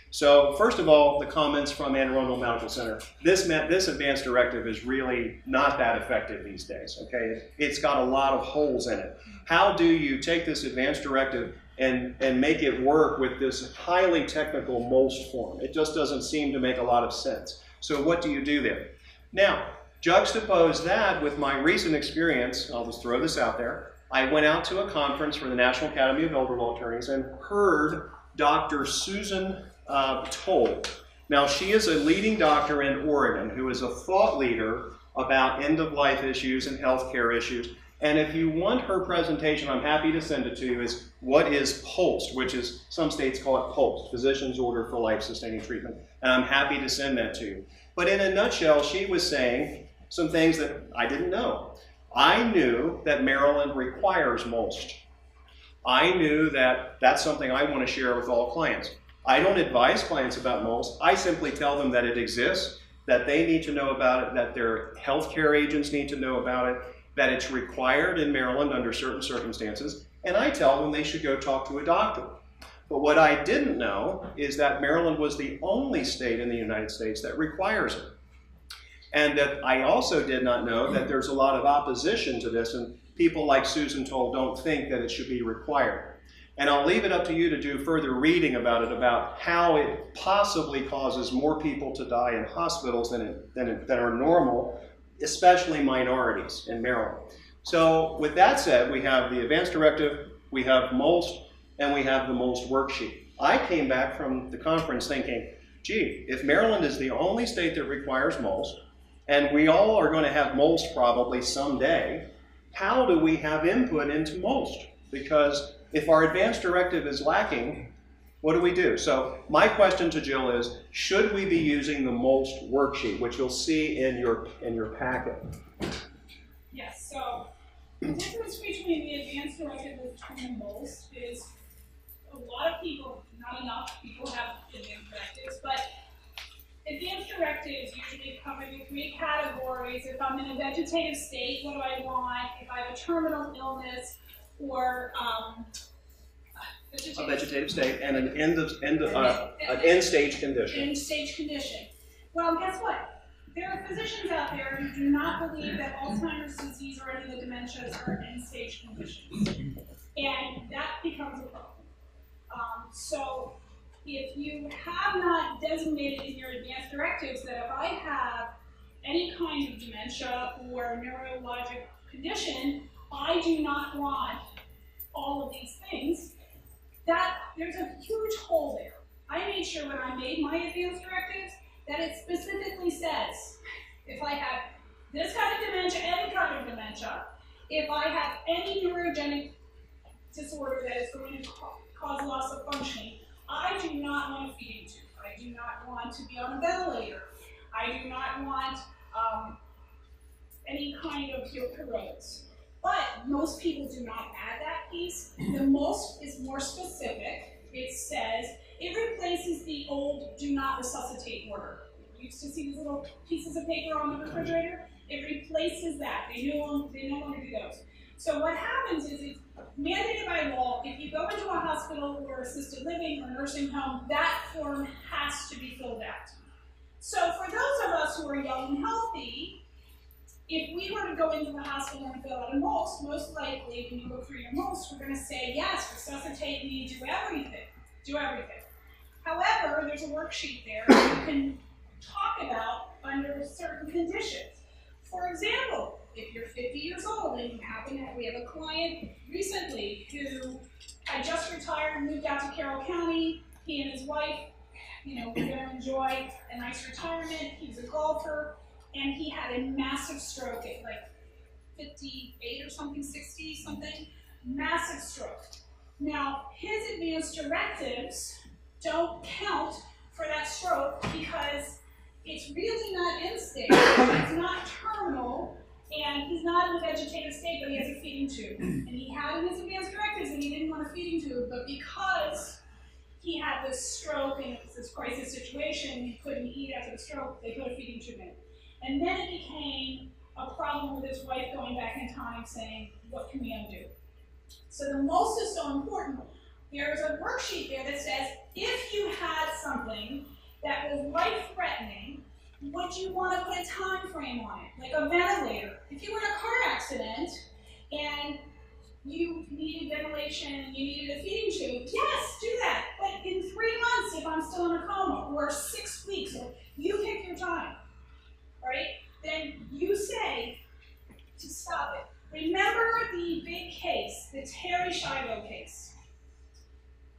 So first of all, the comments from Anne Arundel Medical Center. This advanced directive is really not that effective these days, okay? It's got a lot of holes in it. How do you take this advanced directive and make it work with this highly technical MOLST form? It just doesn't seem to make a lot of sense. So what do you do there? Now, juxtapose that with my recent experience. I'll just throw this out there. I went out to a conference for the National Academy of Elder Law Attorneys and heard Dr. Susan Toll. Now, she is a leading doctor in Oregon who is a thought leader about end-of-life issues and healthcare issues. And if you want her presentation, I'm happy to send it to you, is what is POLST, which is, some states call it POLST, Physician's Order for Life-Sustaining Treatment. And I'm happy to send that to you. But in a nutshell, she was saying some things that I didn't know. I knew that Maryland requires MOLST. I knew that that's something I want to share with all clients. I don't advise clients about MOLST. I simply tell them that it exists, that they need to know about it, that their healthcare agents need to know about it, that it's required in Maryland under certain circumstances, and I tell them they should go talk to a doctor. But what I didn't know is that Maryland was the only state in the United States that requires it. And that I also did not know that there's a lot of opposition to this, and people like Susan Toll don't think that it should be required. And I'll leave it up to you to do further reading about it, about how it possibly causes more people to die in hospitals than are normal, especially minorities in Maryland. So with that said, we have the advanced directive, we have MOLST, and we have the MOLST worksheet. I came back from the conference thinking, gee, if Maryland is the only state that requires MOLST, and we all are going to have MOLST probably someday, how do we have input into MOLST? Because if our advanced directive is lacking, what do we do? So my question to Jill is, should we be using the MOLST worksheet, which you'll see in your packet? Yes, so the difference between the advanced directive and the MOLST is a lot of people, not enough people have advanced directives, but advanced directives usually come into 3 categories. If I'm in a vegetative state, what do I want? If I have a terminal illness or a vegetative state and an end-stage condition. End-stage condition. Well, guess what? there are physicians out there who do not believe that Alzheimer's disease or any of the dementias are end-stage conditions, and that becomes a problem. So if you have not designated in your advanced directives that if I have any kind of dementia or neurologic condition, I do not want all of these things, that there's a huge hole there. I made sure when I made my advanced directives that it specifically says, if I have this kind of dementia, any kind of dementia, if I have any neurogenic disorder that is going to cause loss of functioning, I do not want a feeding tube. I do not want to be on a ventilator. I do not want any kind of heroics. But most people do not add that piece. The most is more specific. It says, it replaces the old do not resuscitate order. You used to see these little pieces of paper on the refrigerator? It replaces that. They no longer do those. So what happens is it's mandated by law, if you go into a hospital or assisted living or nursing home, that form has to be filled out. So for those of us who are young and healthy, if we were to go into the hospital and fill out a MOLST, most likely when you go through your MOLST, we're going to say, yes, resuscitate me, do everything. Do everything. However, there's a worksheet there that you can talk about under certain conditions. For example, if you're 50 years old and you happen to have, we have a client recently who had just retired and moved out to Carroll County. He and his wife, you know, were going to enjoy a nice retirement. He was a golfer, and he had a massive stroke at like 58 or something, 60 something, massive stroke. Now, his advanced directives don't count for that stroke because it's really not end stage, it's not terminal, and he's not in a vegetative state, but he has a feeding tube. And he had in his advanced directives and he didn't want a feeding tube, but because he had this stroke and it was this crisis situation, he couldn't eat after the stroke, they put a feeding tube in. And then it became a problem with his wife going back in time saying, what can we undo? So the MOLST is so important. There's a worksheet there that says, if you had something that was life-threatening, would you want to put a time frame on it, like a ventilator? If you were in a car accident and you needed ventilation and you needed a feeding tube, yes, do that. But in 3 months, if I'm still in a coma, or 6 weeks, or you pick your time, right? Then you say to stop it. Remember the big case, the Terry Schiavo case.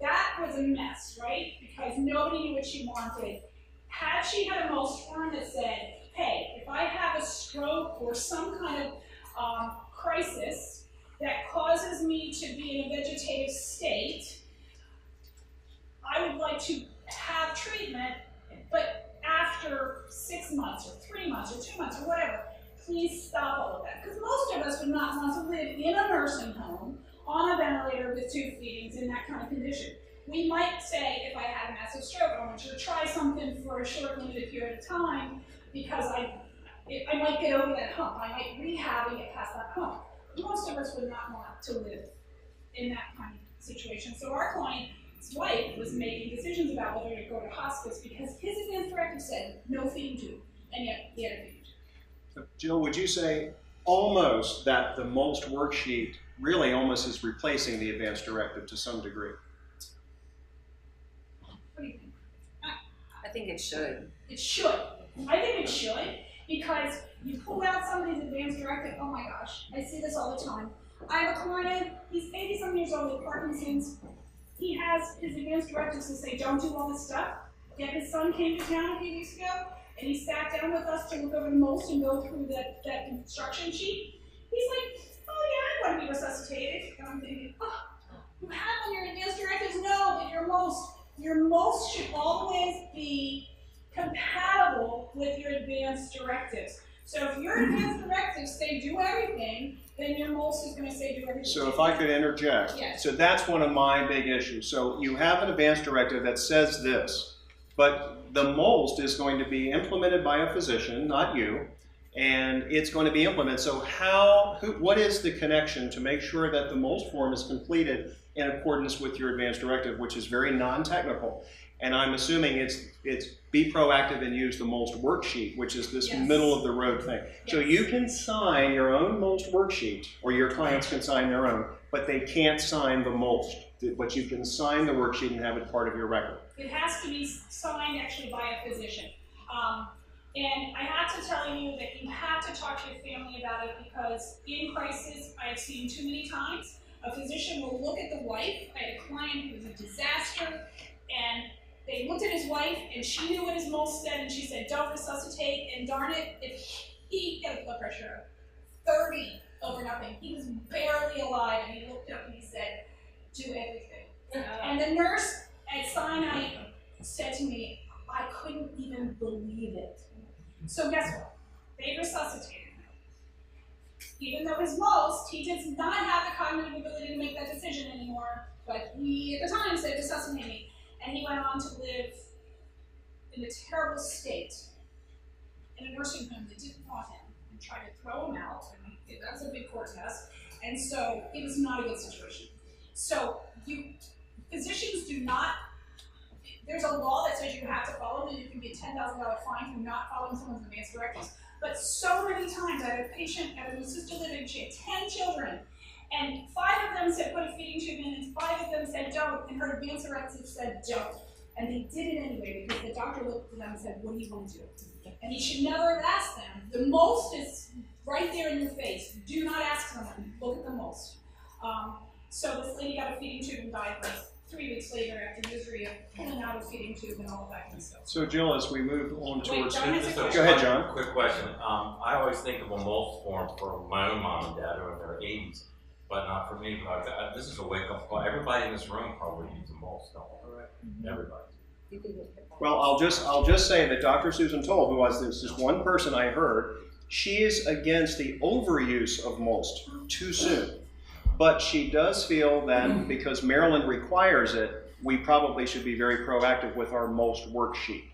That was a mess, right? Because nobody knew what she wanted. Had she had a MOLST form that said, hey, if I have a stroke or some kind of crisis that causes me to be in a vegetative state, I would like to have treatment, but after 6 months or 3 months or 2 months or whatever, please stop all of that. Because most of us would not want to live in a nursing home on a ventilator with tube feedings in that kind of condition. We might say, if I had a massive stroke, I want you to try something for a short, limited period of time because I might get over that hump. I might rehab and get past that hump. Most of us would not want to live in that kind of situation. So our client's wife was making decisions about whether to go to hospice because his advanced directive said no feeding tube, and yet he had a feeding tube. Jill, would you say almost that the MOLST worksheet really almost is replacing the advanced directive to some degree? What do you think? I think it should. It should. I think it should because you pull out somebody's advanced directive, oh my gosh, I see this all the time. I have a client, he's 80-some years old with Parkinson's. He has his advanced directives to say don't do all this stuff. Yet his son came to town a few weeks ago and he sat down with us to look over the MOLST and go through that instruction sheet. He's like, oh yeah, I want to be resuscitated. And I'm thinking, oh, you have on your advanced directives? No, but your MOLST should always be compatible with your advanced directives. So if your advanced directives say do everything, then your MOLST is going to say do everything. So if I could interject. Yes. So that's one of my big issues. So you have an advanced directive that says this, but the MOLST is going to be implemented by a physician, not you, and it's going to be implemented. So what is the connection to make sure that the MOLST form is completed in accordance with your advanced directive, which is very non-technical? And I'm assuming it's be proactive and use the MOLST worksheet, which is this Yes. middle of the road thing. So Yes. you can sign your own MOLST worksheet, or your clients can sign their own, but they can't sign the MOLST. But you can sign the worksheet and have it part of your record. It has to be signed actually by a physician. And I have to tell you that you have to talk to your family about it, because in crisis, I have seen too many times, a physician will look at the wife. I had a client who was a disaster, and they looked at his wife, and she knew what his MOLST said, and she said, don't resuscitate, and darn it, if he had a blood pressure of 30 over nothing, he was barely alive, and he looked up and he said, do everything. And the nurse at Sinai said to me, I couldn't even believe it. So guess what? They resuscitated him. Even though his MOLST, he does not have the cognitive ability to make that decision anymore, but he at the time said resuscitate me. And he went on to live in a terrible state in a nursing home that didn't want him and tried to throw him out. And that's a big court test. And so it was not a good situation. So physicians do not, there's a law that says you have to follow them, and you can get a $10,000 fine for not following someone's advanced directives. But so many times I had a patient at an assisted living, she had 10 children, and 5 of them said put a feeding tube in, and 5 of them said don't, and her advanced directive said don't. And they did it anyway, because the doctor looked at them and said, what do you want to do? And you should never have asked them. The MOLST is right there in your face. Do not ask someone, look at the MOLST. So this lady got a feeding tube and died like 3 weeks later after misery of pulling out a feeding tube and all of that kind of stuff. So Jill, as we move on towards... John has a question. Go ahead, John. Quick question. I always think of a MOLST form for my own mom and dad who are in their 80s, but not for me. But this is a wake-up call. Everybody in this room probably needs a MOLST. Everybody. Well, I'll just say that Dr. Susan Toll, who was this one person I heard, she is against the overuse of MOLST too soon. But she does feel that because Maryland requires it, we probably should be very proactive with our MOLST worksheet.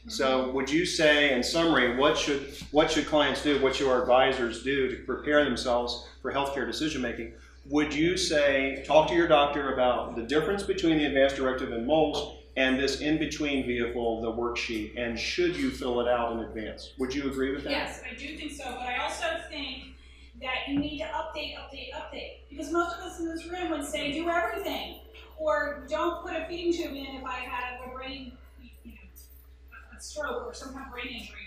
So would you say, in summary, what should clients do, what should our advisors do to prepare themselves for healthcare decision making? Would you say, talk to your doctor about the difference between the advanced directive and MOLST and this in-between vehicle, the worksheet, and should you fill it out in advance? Would you agree with that? Yes, I do think so, but I also think that you need to update. Because most of us in this room would say, do everything. Or don't put a feeding tube in if I have a brain, a stroke or some kind of brain injury.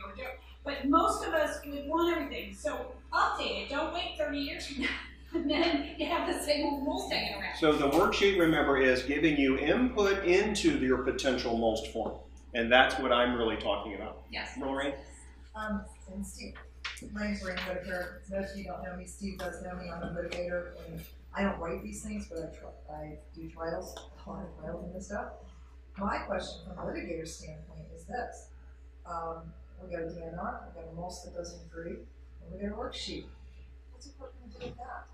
But most of us would want everything. So update it. Don't wait 30 years from now. And then you have the same old rules hanging around. So the worksheet, remember, is giving you input into your potential MOLST form. And that's what I'm really talking about. Yes. Lorraine? And Steve, my name's Lorraine Whitaker. Most of you don't know me. Steve does know me. I'm a litigator, and I don't write these things, but I do trials, a lot of trials and this stuff. My question from a litigator's standpoint is this. We got a DNR, we got a MOLST that doesn't agree, and we got a worksheet. What's the court going to do with that?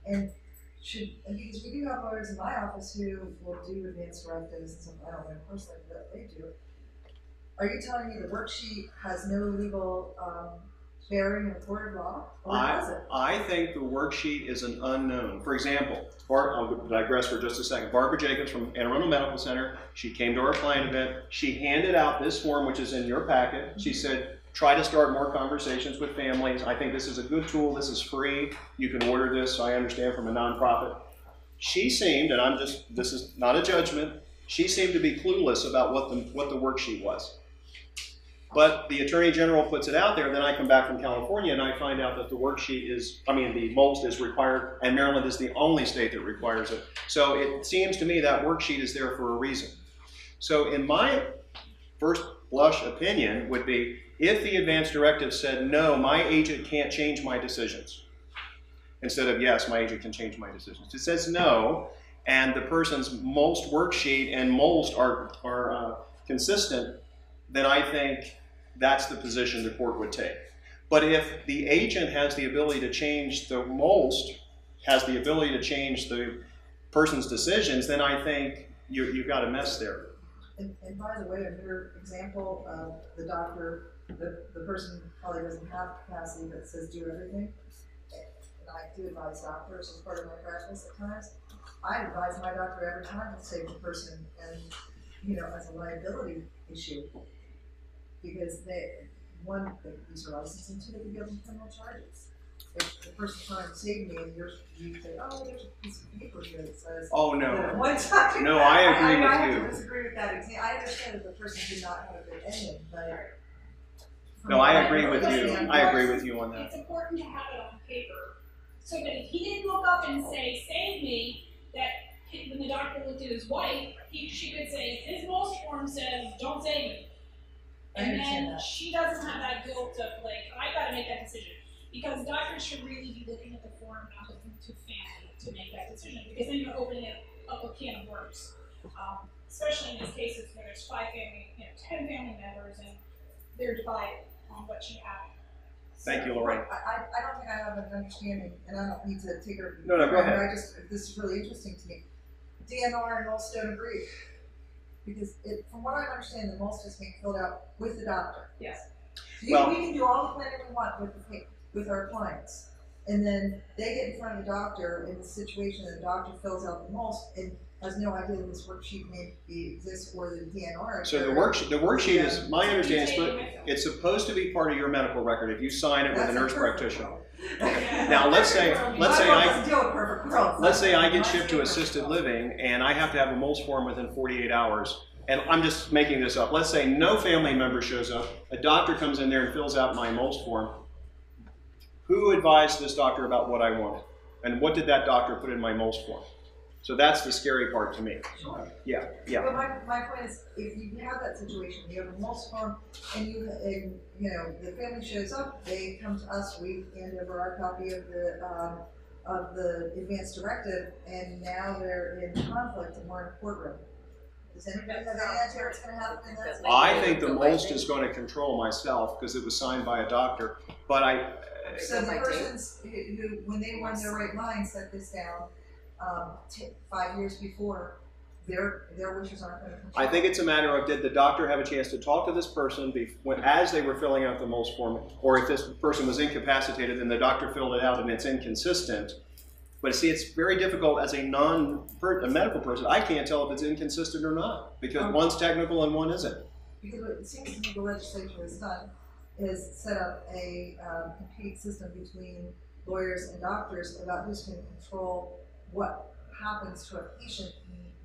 And because we do have lawyers in my office who will do advanced directives and stuff, I don't know, of course, like that they do. Are you telling me the worksheet has no legal bearing in the court of law, or does it? I think the worksheet is an unknown. For example, I'll digress for just a second. Barbara Jacobs from Anne Arundel Medical Center, she came to our client event. She handed out this form, which is in your packet. She said, try to start more conversations with families. I think this is a good tool. This is free. You can order this, I understand, from a nonprofit. She seemed, and this is not a judgment, she seemed to be clueless about what the worksheet was. But the Attorney General puts it out there, then I come back from California and I find out that the worksheet the MOLST is required, and Maryland is the only state that requires it. So it seems to me that worksheet is there for a reason. So in my first blush opinion would be, if the advanced directive said, no, my agent can't change my decisions, instead of, yes, my agent can change my decisions. It says no, and the person's MOLST worksheet and MOLST are consistent, then I think that's the position the court would take. But if the agent has the ability to change the MOLST, has the ability to change the person's decisions, then I think you've got a mess there. And by the way, in your example, the doctor, the person probably doesn't have capacity that says do everything. and I do advise doctors as part of my practice at times, I advise my doctor every time to save the person and, you know, as a liability issue. Because they use their license, and two, they can be able to criminal charges. If the person's trying to save me and you say, oh, there's a piece of paper here that says, Oh, no. one time. No, I agree with I have you. to disagree with that example. I understand that the person did not have a good ending, but. No, I agree with you. I agree with you on that. It's important to have it on paper, so that if he didn't look up and say, save me, that when the doctor looked at his wife, she could say, his most form says, don't save me. And then she doesn't have that guilt of like, I gotta make that decision. Because doctors should really be looking at the form, not looking to family to make that decision. Because then you're opening up a can of worms. Especially in these cases where there's 5 family, 10 family members, and they're divided on what you have. Thank you, Lorraine. I don't think I have an understanding, and I don't need to take her. No, go ahead. This is really interesting to me. DNR and most don't agree. Because from what I understand, the most is being filled out with the doctor. Yes. So we can do all the planning we want with our clients. And then they get in front of the doctor in the situation that the doctor fills out the most and has no idea that this worksheet may exist or the DNR. So the worksheet is, my understanding, it's supposed to be part of your medical record if you sign it with a nurse practitioner. Now let's say I get shipped to assisted living and I have to have a MOLS form within 48 hours. And I'm just making this up. Let's say no family member shows up. A doctor comes in there and fills out my MOLS form. Who advised this doctor about what I wanted? And what did that doctor put in my MOLS form? So that's the scary part to me. Sure. Yeah. But my point is, if you have that situation, you have a MOLS form, and the family shows up, they come to us, we hand over our copy of the advanced directive, and now they're in conflict and we're in a courtroom. Does anybody have any idea what's going to happen in that situation? I think the most is going to control myself because it was signed by a doctor. But so the persons who, when they run their right mind, set this down 5 years before, their wishes aren't going to control. I think it's a matter of, did the doctor have a chance to talk to this person as they were filling out the MOLS form, or if this person was incapacitated, then the doctor filled it out and it's inconsistent. But see, it's very difficult as a medical person. I can't tell if it's inconsistent or not because one's technical and one isn't. Because what it seems to me the legislature has done is set up a competing system between lawyers and doctors about who's going to control what happens to a patient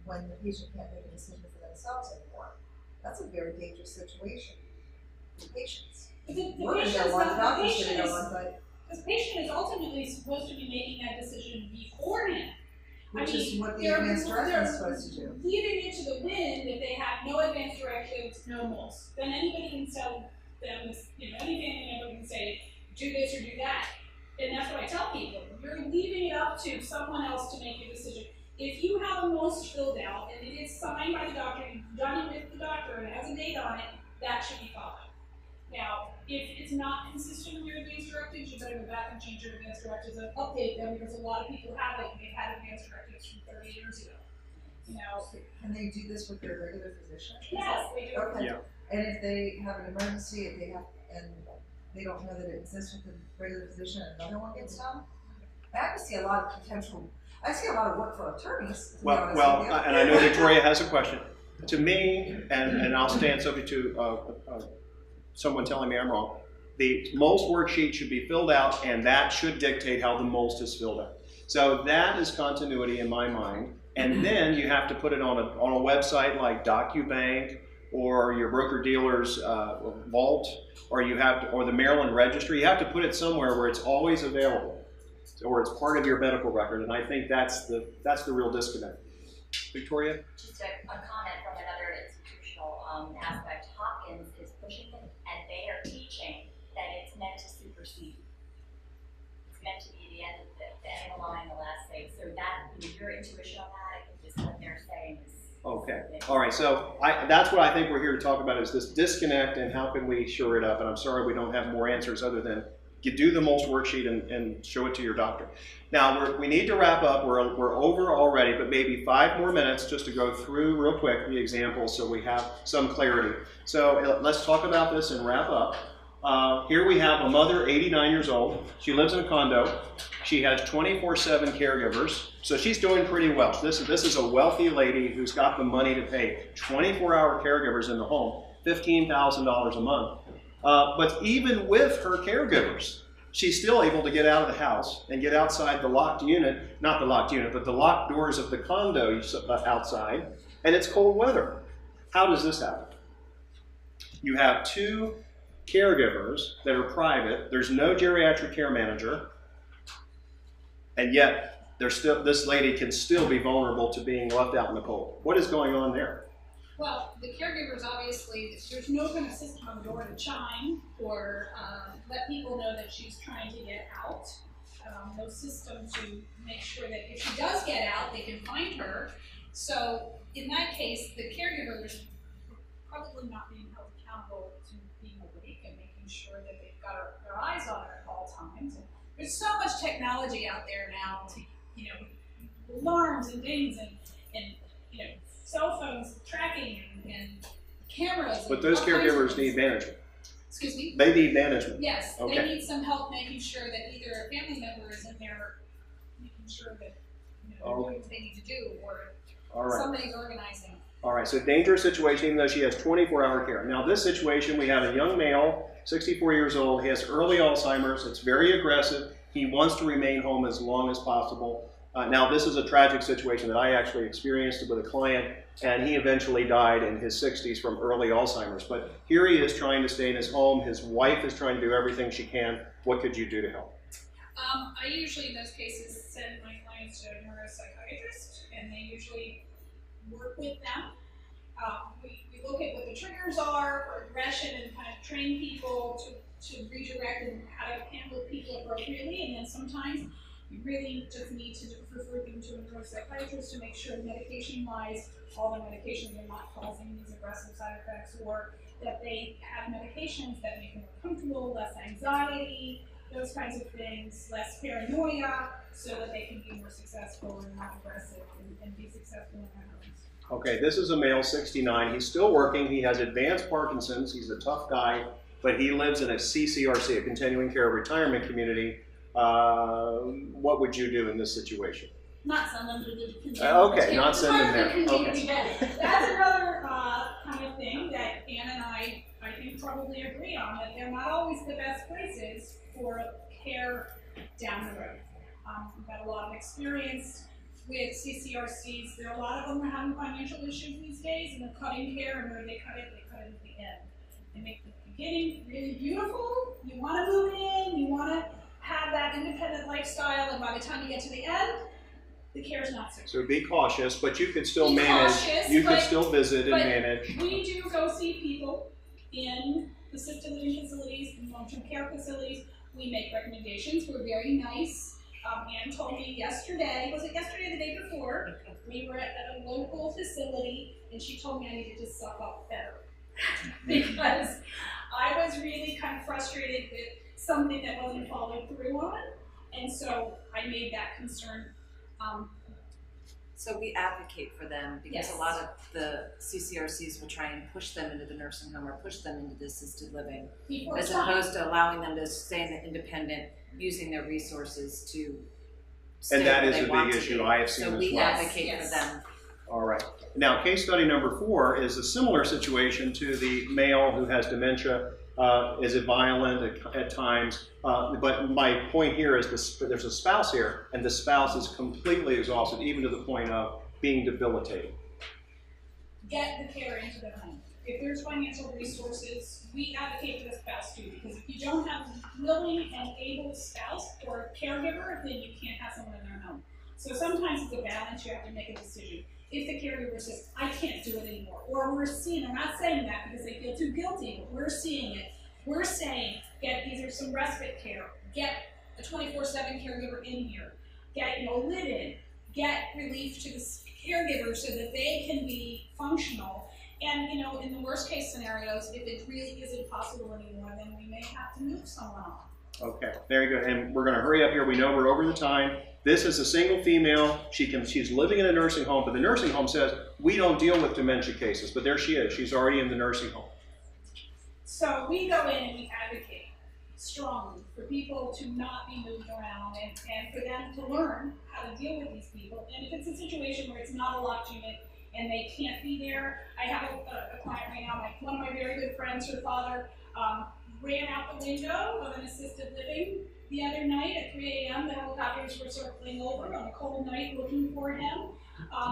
when the patient can't make a decision for themselves anymore. That's a very dangerous situation for patients. The patient is ultimately supposed to be making that decision beforehand. Which is what the advanced directive is supposed to do. Leaving it to the wind, if they have no advanced directives, no MOLS, then anybody can tell them, any family member can say, do this or do that. And that's what I tell people. You're leaving it up to someone else to make a decision. If you have a MOLS filled out and it is signed by the doctor, you've done it with the doctor and it has a date on it, that should be followed. Now, if it's not consistent with your advanced directives, you better go back and change your advanced directives and update them because a lot of people have it and they've had advanced directives from 30 years ago. Can they do this with their regular physician? Yes, they do. Okay. Yeah. And if they have an emergency, and they don't know that it exists with the regular physician, and another one gets done. I see a lot of potential. I see a lot of work for attorneys. Well, and I know Victoria has a question. To me, and I'll stand subject to someone telling me I'm wrong, the MOLS worksheet should be filled out, and that should dictate how the MOLS is filled out. So that is continuity in my mind. And then you have to put it on a website like DocuBank or your broker-dealer's vault, or the Maryland Registry. You have to put it somewhere where it's always available, or it's part of your medical record. And I think that's the real disconnect. Victoria? Just a comment from another institutional aspect. Hopkins is pushing it, and they are teaching that it's meant to supersede. It's meant to be the end of the end of the line, the last thing. So that, your intuition on that, I think just what they're saying is. Okay. All right. So that's what I think we're here to talk about is this disconnect and how can we shore it up. And I'm sorry we don't have more answers other than you do the MOLS worksheet and show it to your doctor. Now we need to wrap up. We're over already, but maybe 5 more minutes just to go through real quick the examples so we have some clarity. So let's talk about this and wrap up. Here we have a mother, 89 years old. She lives in a condo. She has 24/7 caregivers, so she's doing pretty well. This is a wealthy lady who's got the money to pay 24-hour caregivers in the home, $15,000 a month. But even with her caregivers, she's still able to get out of the house and get outside the locked unit, not the locked unit, but the locked doors of the condo outside, and it's cold weather. How does this happen? You have 2 caregivers that are private. There's no geriatric care manager, and yet this lady can still be vulnerable to being left out in the cold. What is going on there? Well, the caregivers, obviously, there's no kind of system on the door to chime or let people know that she's trying to get out. No system to make sure that if she does get out, they can find her. So in that case, the caregivers are probably not being held accountable to being awake and making sure that they've got their eyes on her at all times. And there's so much technology out there now to, alarms and dings and cell phones tracking and cameras. But those caregivers need management. Excuse me? They need management. Yes, Okay. they need some help making sure that either a family member is in there making sure that they're doing what they need to do, or somebody's organizing. All right, so dangerous situation, even though she has 24-hour care. Now this situation, we have a young male, 64 years old. He has early Alzheimer's. It's very aggressive. He wants to remain home as long as possible. Now this is a tragic situation that I actually experienced with a client, and he eventually died in his 60s from early Alzheimer's. But here he is trying to stay in his home. His wife is trying to do everything she can. What could you do to help? I usually, in those cases, send my clients to a neuropsychiatrist, and they usually work with them. We look at what the triggers are for aggression and kind of train people to redirect and how to handle people appropriately, and then sometimes you really just need to refer them to a neuropsychiatrist to make sure medication-wise, all the medications are not causing these aggressive side effects, or that they have medications that make them more comfortable, less anxiety, those kinds of things, less paranoia, so that they can be more successful and not aggressive and be successful in their homes. Okay, this is a male, 69. He's still working. He has advanced Parkinson's. He's a tough guy, but he lives in a CCRC, a continuing care retirement community. What would you do in this situation? Not send them to the okay, not send them there. Okay. That's another kind of thing that Ann and I think probably agree on, that they're not always the best places for care down the road. We've got a lot of experience with CCRCs. There are a lot of them are having financial issues these days, and they're cutting care, and where they cut it at the end. They make the beginning really beautiful. You want to move in, you want to have that independent lifestyle, and by the time you get to the end, the care is not so good. So be cautious, but you could still manage. You could still visit and manage. We do go see people in assisted living facilities, in long-term care facilities. We make recommendations. We're very nice. Ann told me yesterday, was it yesterday or the day before, we were at a local facility, and she told me I needed to suck up better. Because I was really kind of frustrated with something that wasn't followed through on, and so I made that concern. So we advocate for them because Yes. a lot of the CCRCs will try and push them into the nursing home or push them into the assisted living, Before as time. opposed to allowing them to stay in the independent, using their resources to stay And that where is they a want big to issue be. I have seen So as we well. advocate Yes. for them. All right. Now, case study number 4 is a similar situation to the male who has dementia. Is it violent at times? But my point here is there's a spouse here, and the spouse is completely exhausted, even to the point of being debilitated. Get the care into the home. If there's financial resources, we advocate for the spouse too, because if you don't have a willing and able spouse or caregiver, then you can't have someone in their home. So sometimes it's a balance, you have to make a decision. If the caregiver says, I can't do it anymore, or we're seeing, I'm not saying that because they feel too guilty, but we're seeing it. We're saying, get either some respite care, get a 24/7 caregiver in here, get live-in, get relief to the caregiver so that they can be functional. And in the worst case scenarios, if it really isn't possible anymore, then we may have to move someone on. Okay, very good. And we're going to hurry up here. We know we're over the time. This is a single female. She's living in a nursing home, but the nursing home says, we don't deal with dementia cases. But there she is. She's already in the nursing home. So we go in and we advocate. strongly for people to not be moved around and for them to learn how to deal with these people. And if it's a situation where it's not a locked unit and they can't be there, I have a client right now, one of my very good friends, her father ran out the window of an assisted living the other night at 3 a.m. The helicopters were circling over on a cold night looking for him.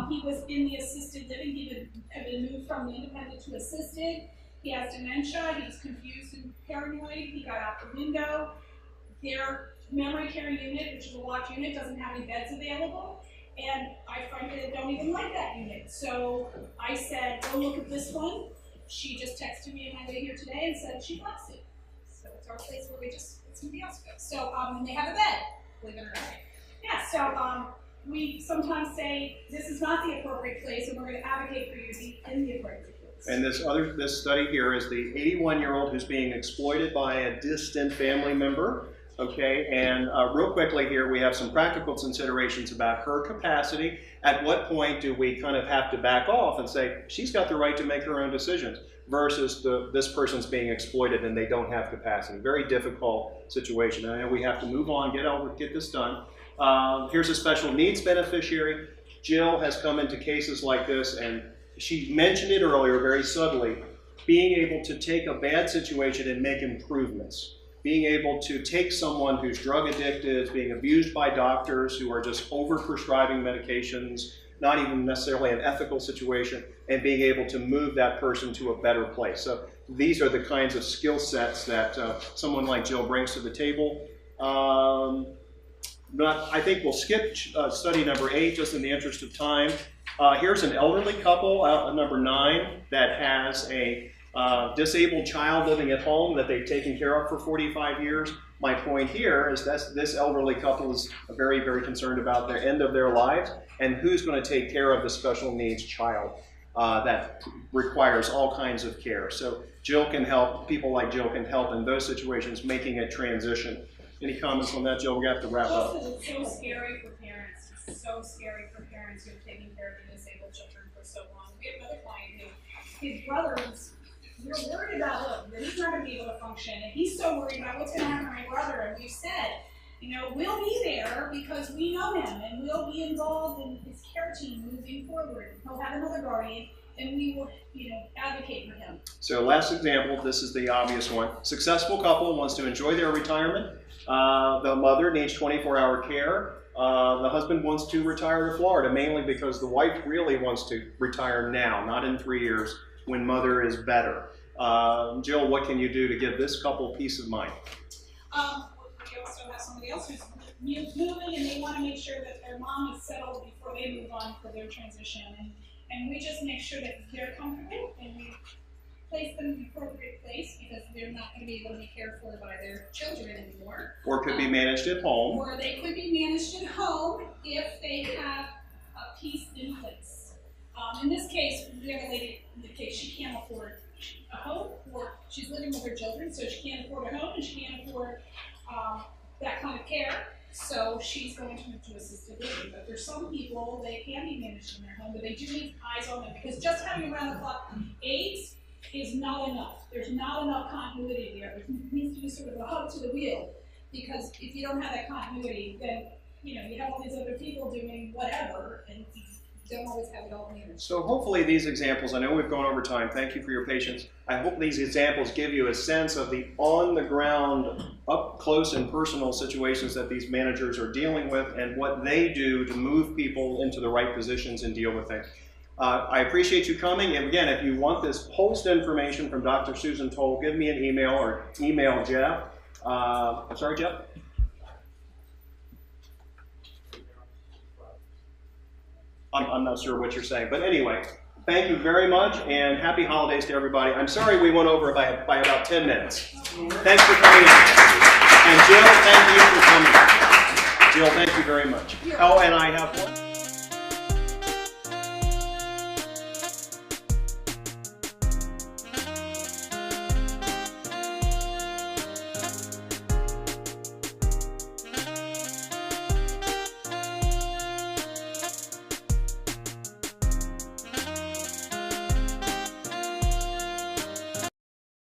He was in the assisted living. He had been moved from the independent to assisted. He has dementia. He was confused and paranoid. He got out the window. Their memory care unit, which is a locked unit, doesn't have any beds available. And I frankly don't even like that unit. So I said, go look at this one. She just texted me on my way here today and said she likes it. So it's our place where we just let somebody else go. So and they have a bed, believe it or not. Yeah, so we sometimes say this is not the appropriate place and we're going to advocate for you to be in the appropriate place. And this study here is the 81-year-old who's being exploited by a distant family member. Okay, and real quickly here, we have some practical considerations about her capacity. At what point do we kind of have to back off and say, she's got the right to make her own decisions, versus this person's being exploited and they don't have capacity. Very difficult situation. I know we have to move on, get this done. Here's a special needs beneficiary. Jill has come into cases like this, and she mentioned it earlier very subtly, being able to take a bad situation and make improvements. Being able to take someone who's drug addicted, being abused by doctors who are just over-prescribing medications, not even necessarily an ethical situation, and being able to move that person to a better place. So these are the kinds of skill sets that someone like Jill brings to the table. I think we'll skip study number 8 just in the interest of time. Here's an elderly couple, number 9, that has a disabled child living at home that they've taken care of for 45 years. My point here is that this elderly couple is very, very concerned about the end of their lives and who's going to take care of the special needs child that requires all kinds of care. So Jill can help, people like Jill can help in those situations, making a transition. Any comments on that, Jill? We're going to have to wrap up. It's so scary for parents. It's so scary for parents who have taken care of the disabled children for so long. We have another client who, his brother is, we're worried about him, that he's not going to be able to function, and he's so worried about what's going to happen to my brother, and we've said, you know, we'll be there because we know him, and we'll be involved in his care team moving forward. He'll have another guardian, and we will, you know, advocate for him. So last example, this is the obvious one. Successful couple wants to enjoy their retirement. The mother needs 24-hour care. The husband wants to retire to Florida, mainly because the wife really wants to retire now, not in 3 years, when mother is better. Jill, what can you do to give this couple peace of mind? We also have somebody else who's moving, and they want to make sure that their mom is settled before they move on for their transition. And we just make sure that they're comfortable, and we place them in the appropriate place because they're not going to be able to be cared for by their children anymore. Or could be managed at home. Or they could be managed at home if they have a piece in place. In this case, we have a lady in the case, she can't afford a home, or she's living with her children, so she can't afford a home and she can't afford that kind of care. So she's going to move to assisted living. But for some people, they can be managed in their home, but they do need eyes on them because just having around-the-clock aides is not enough. There's not enough continuity there. There needs to be sort of a hub to the wheel, because if you don't have that continuity, then you know you have all these other people doing whatever, and you don't always have it all managed. So hopefully these examples, I know we've gone over time, thank you for your patience. I hope these examples give you a sense of the on-the-ground, up-close and personal situations that these managers are dealing with and what they do to move people into the right positions and deal with things. I appreciate you coming, and again, if you want this post information from Dr. Susan Toll, give me an email or email Jeff. I'm sorry, Jeff? I'm not sure what you're saying, but anyway, thank you very much, and happy holidays to everybody. I'm sorry we went over by about 10 minutes. Thanks for coming in. And Jill, thank you for coming. Jill, thank you very much. Oh, and I have one.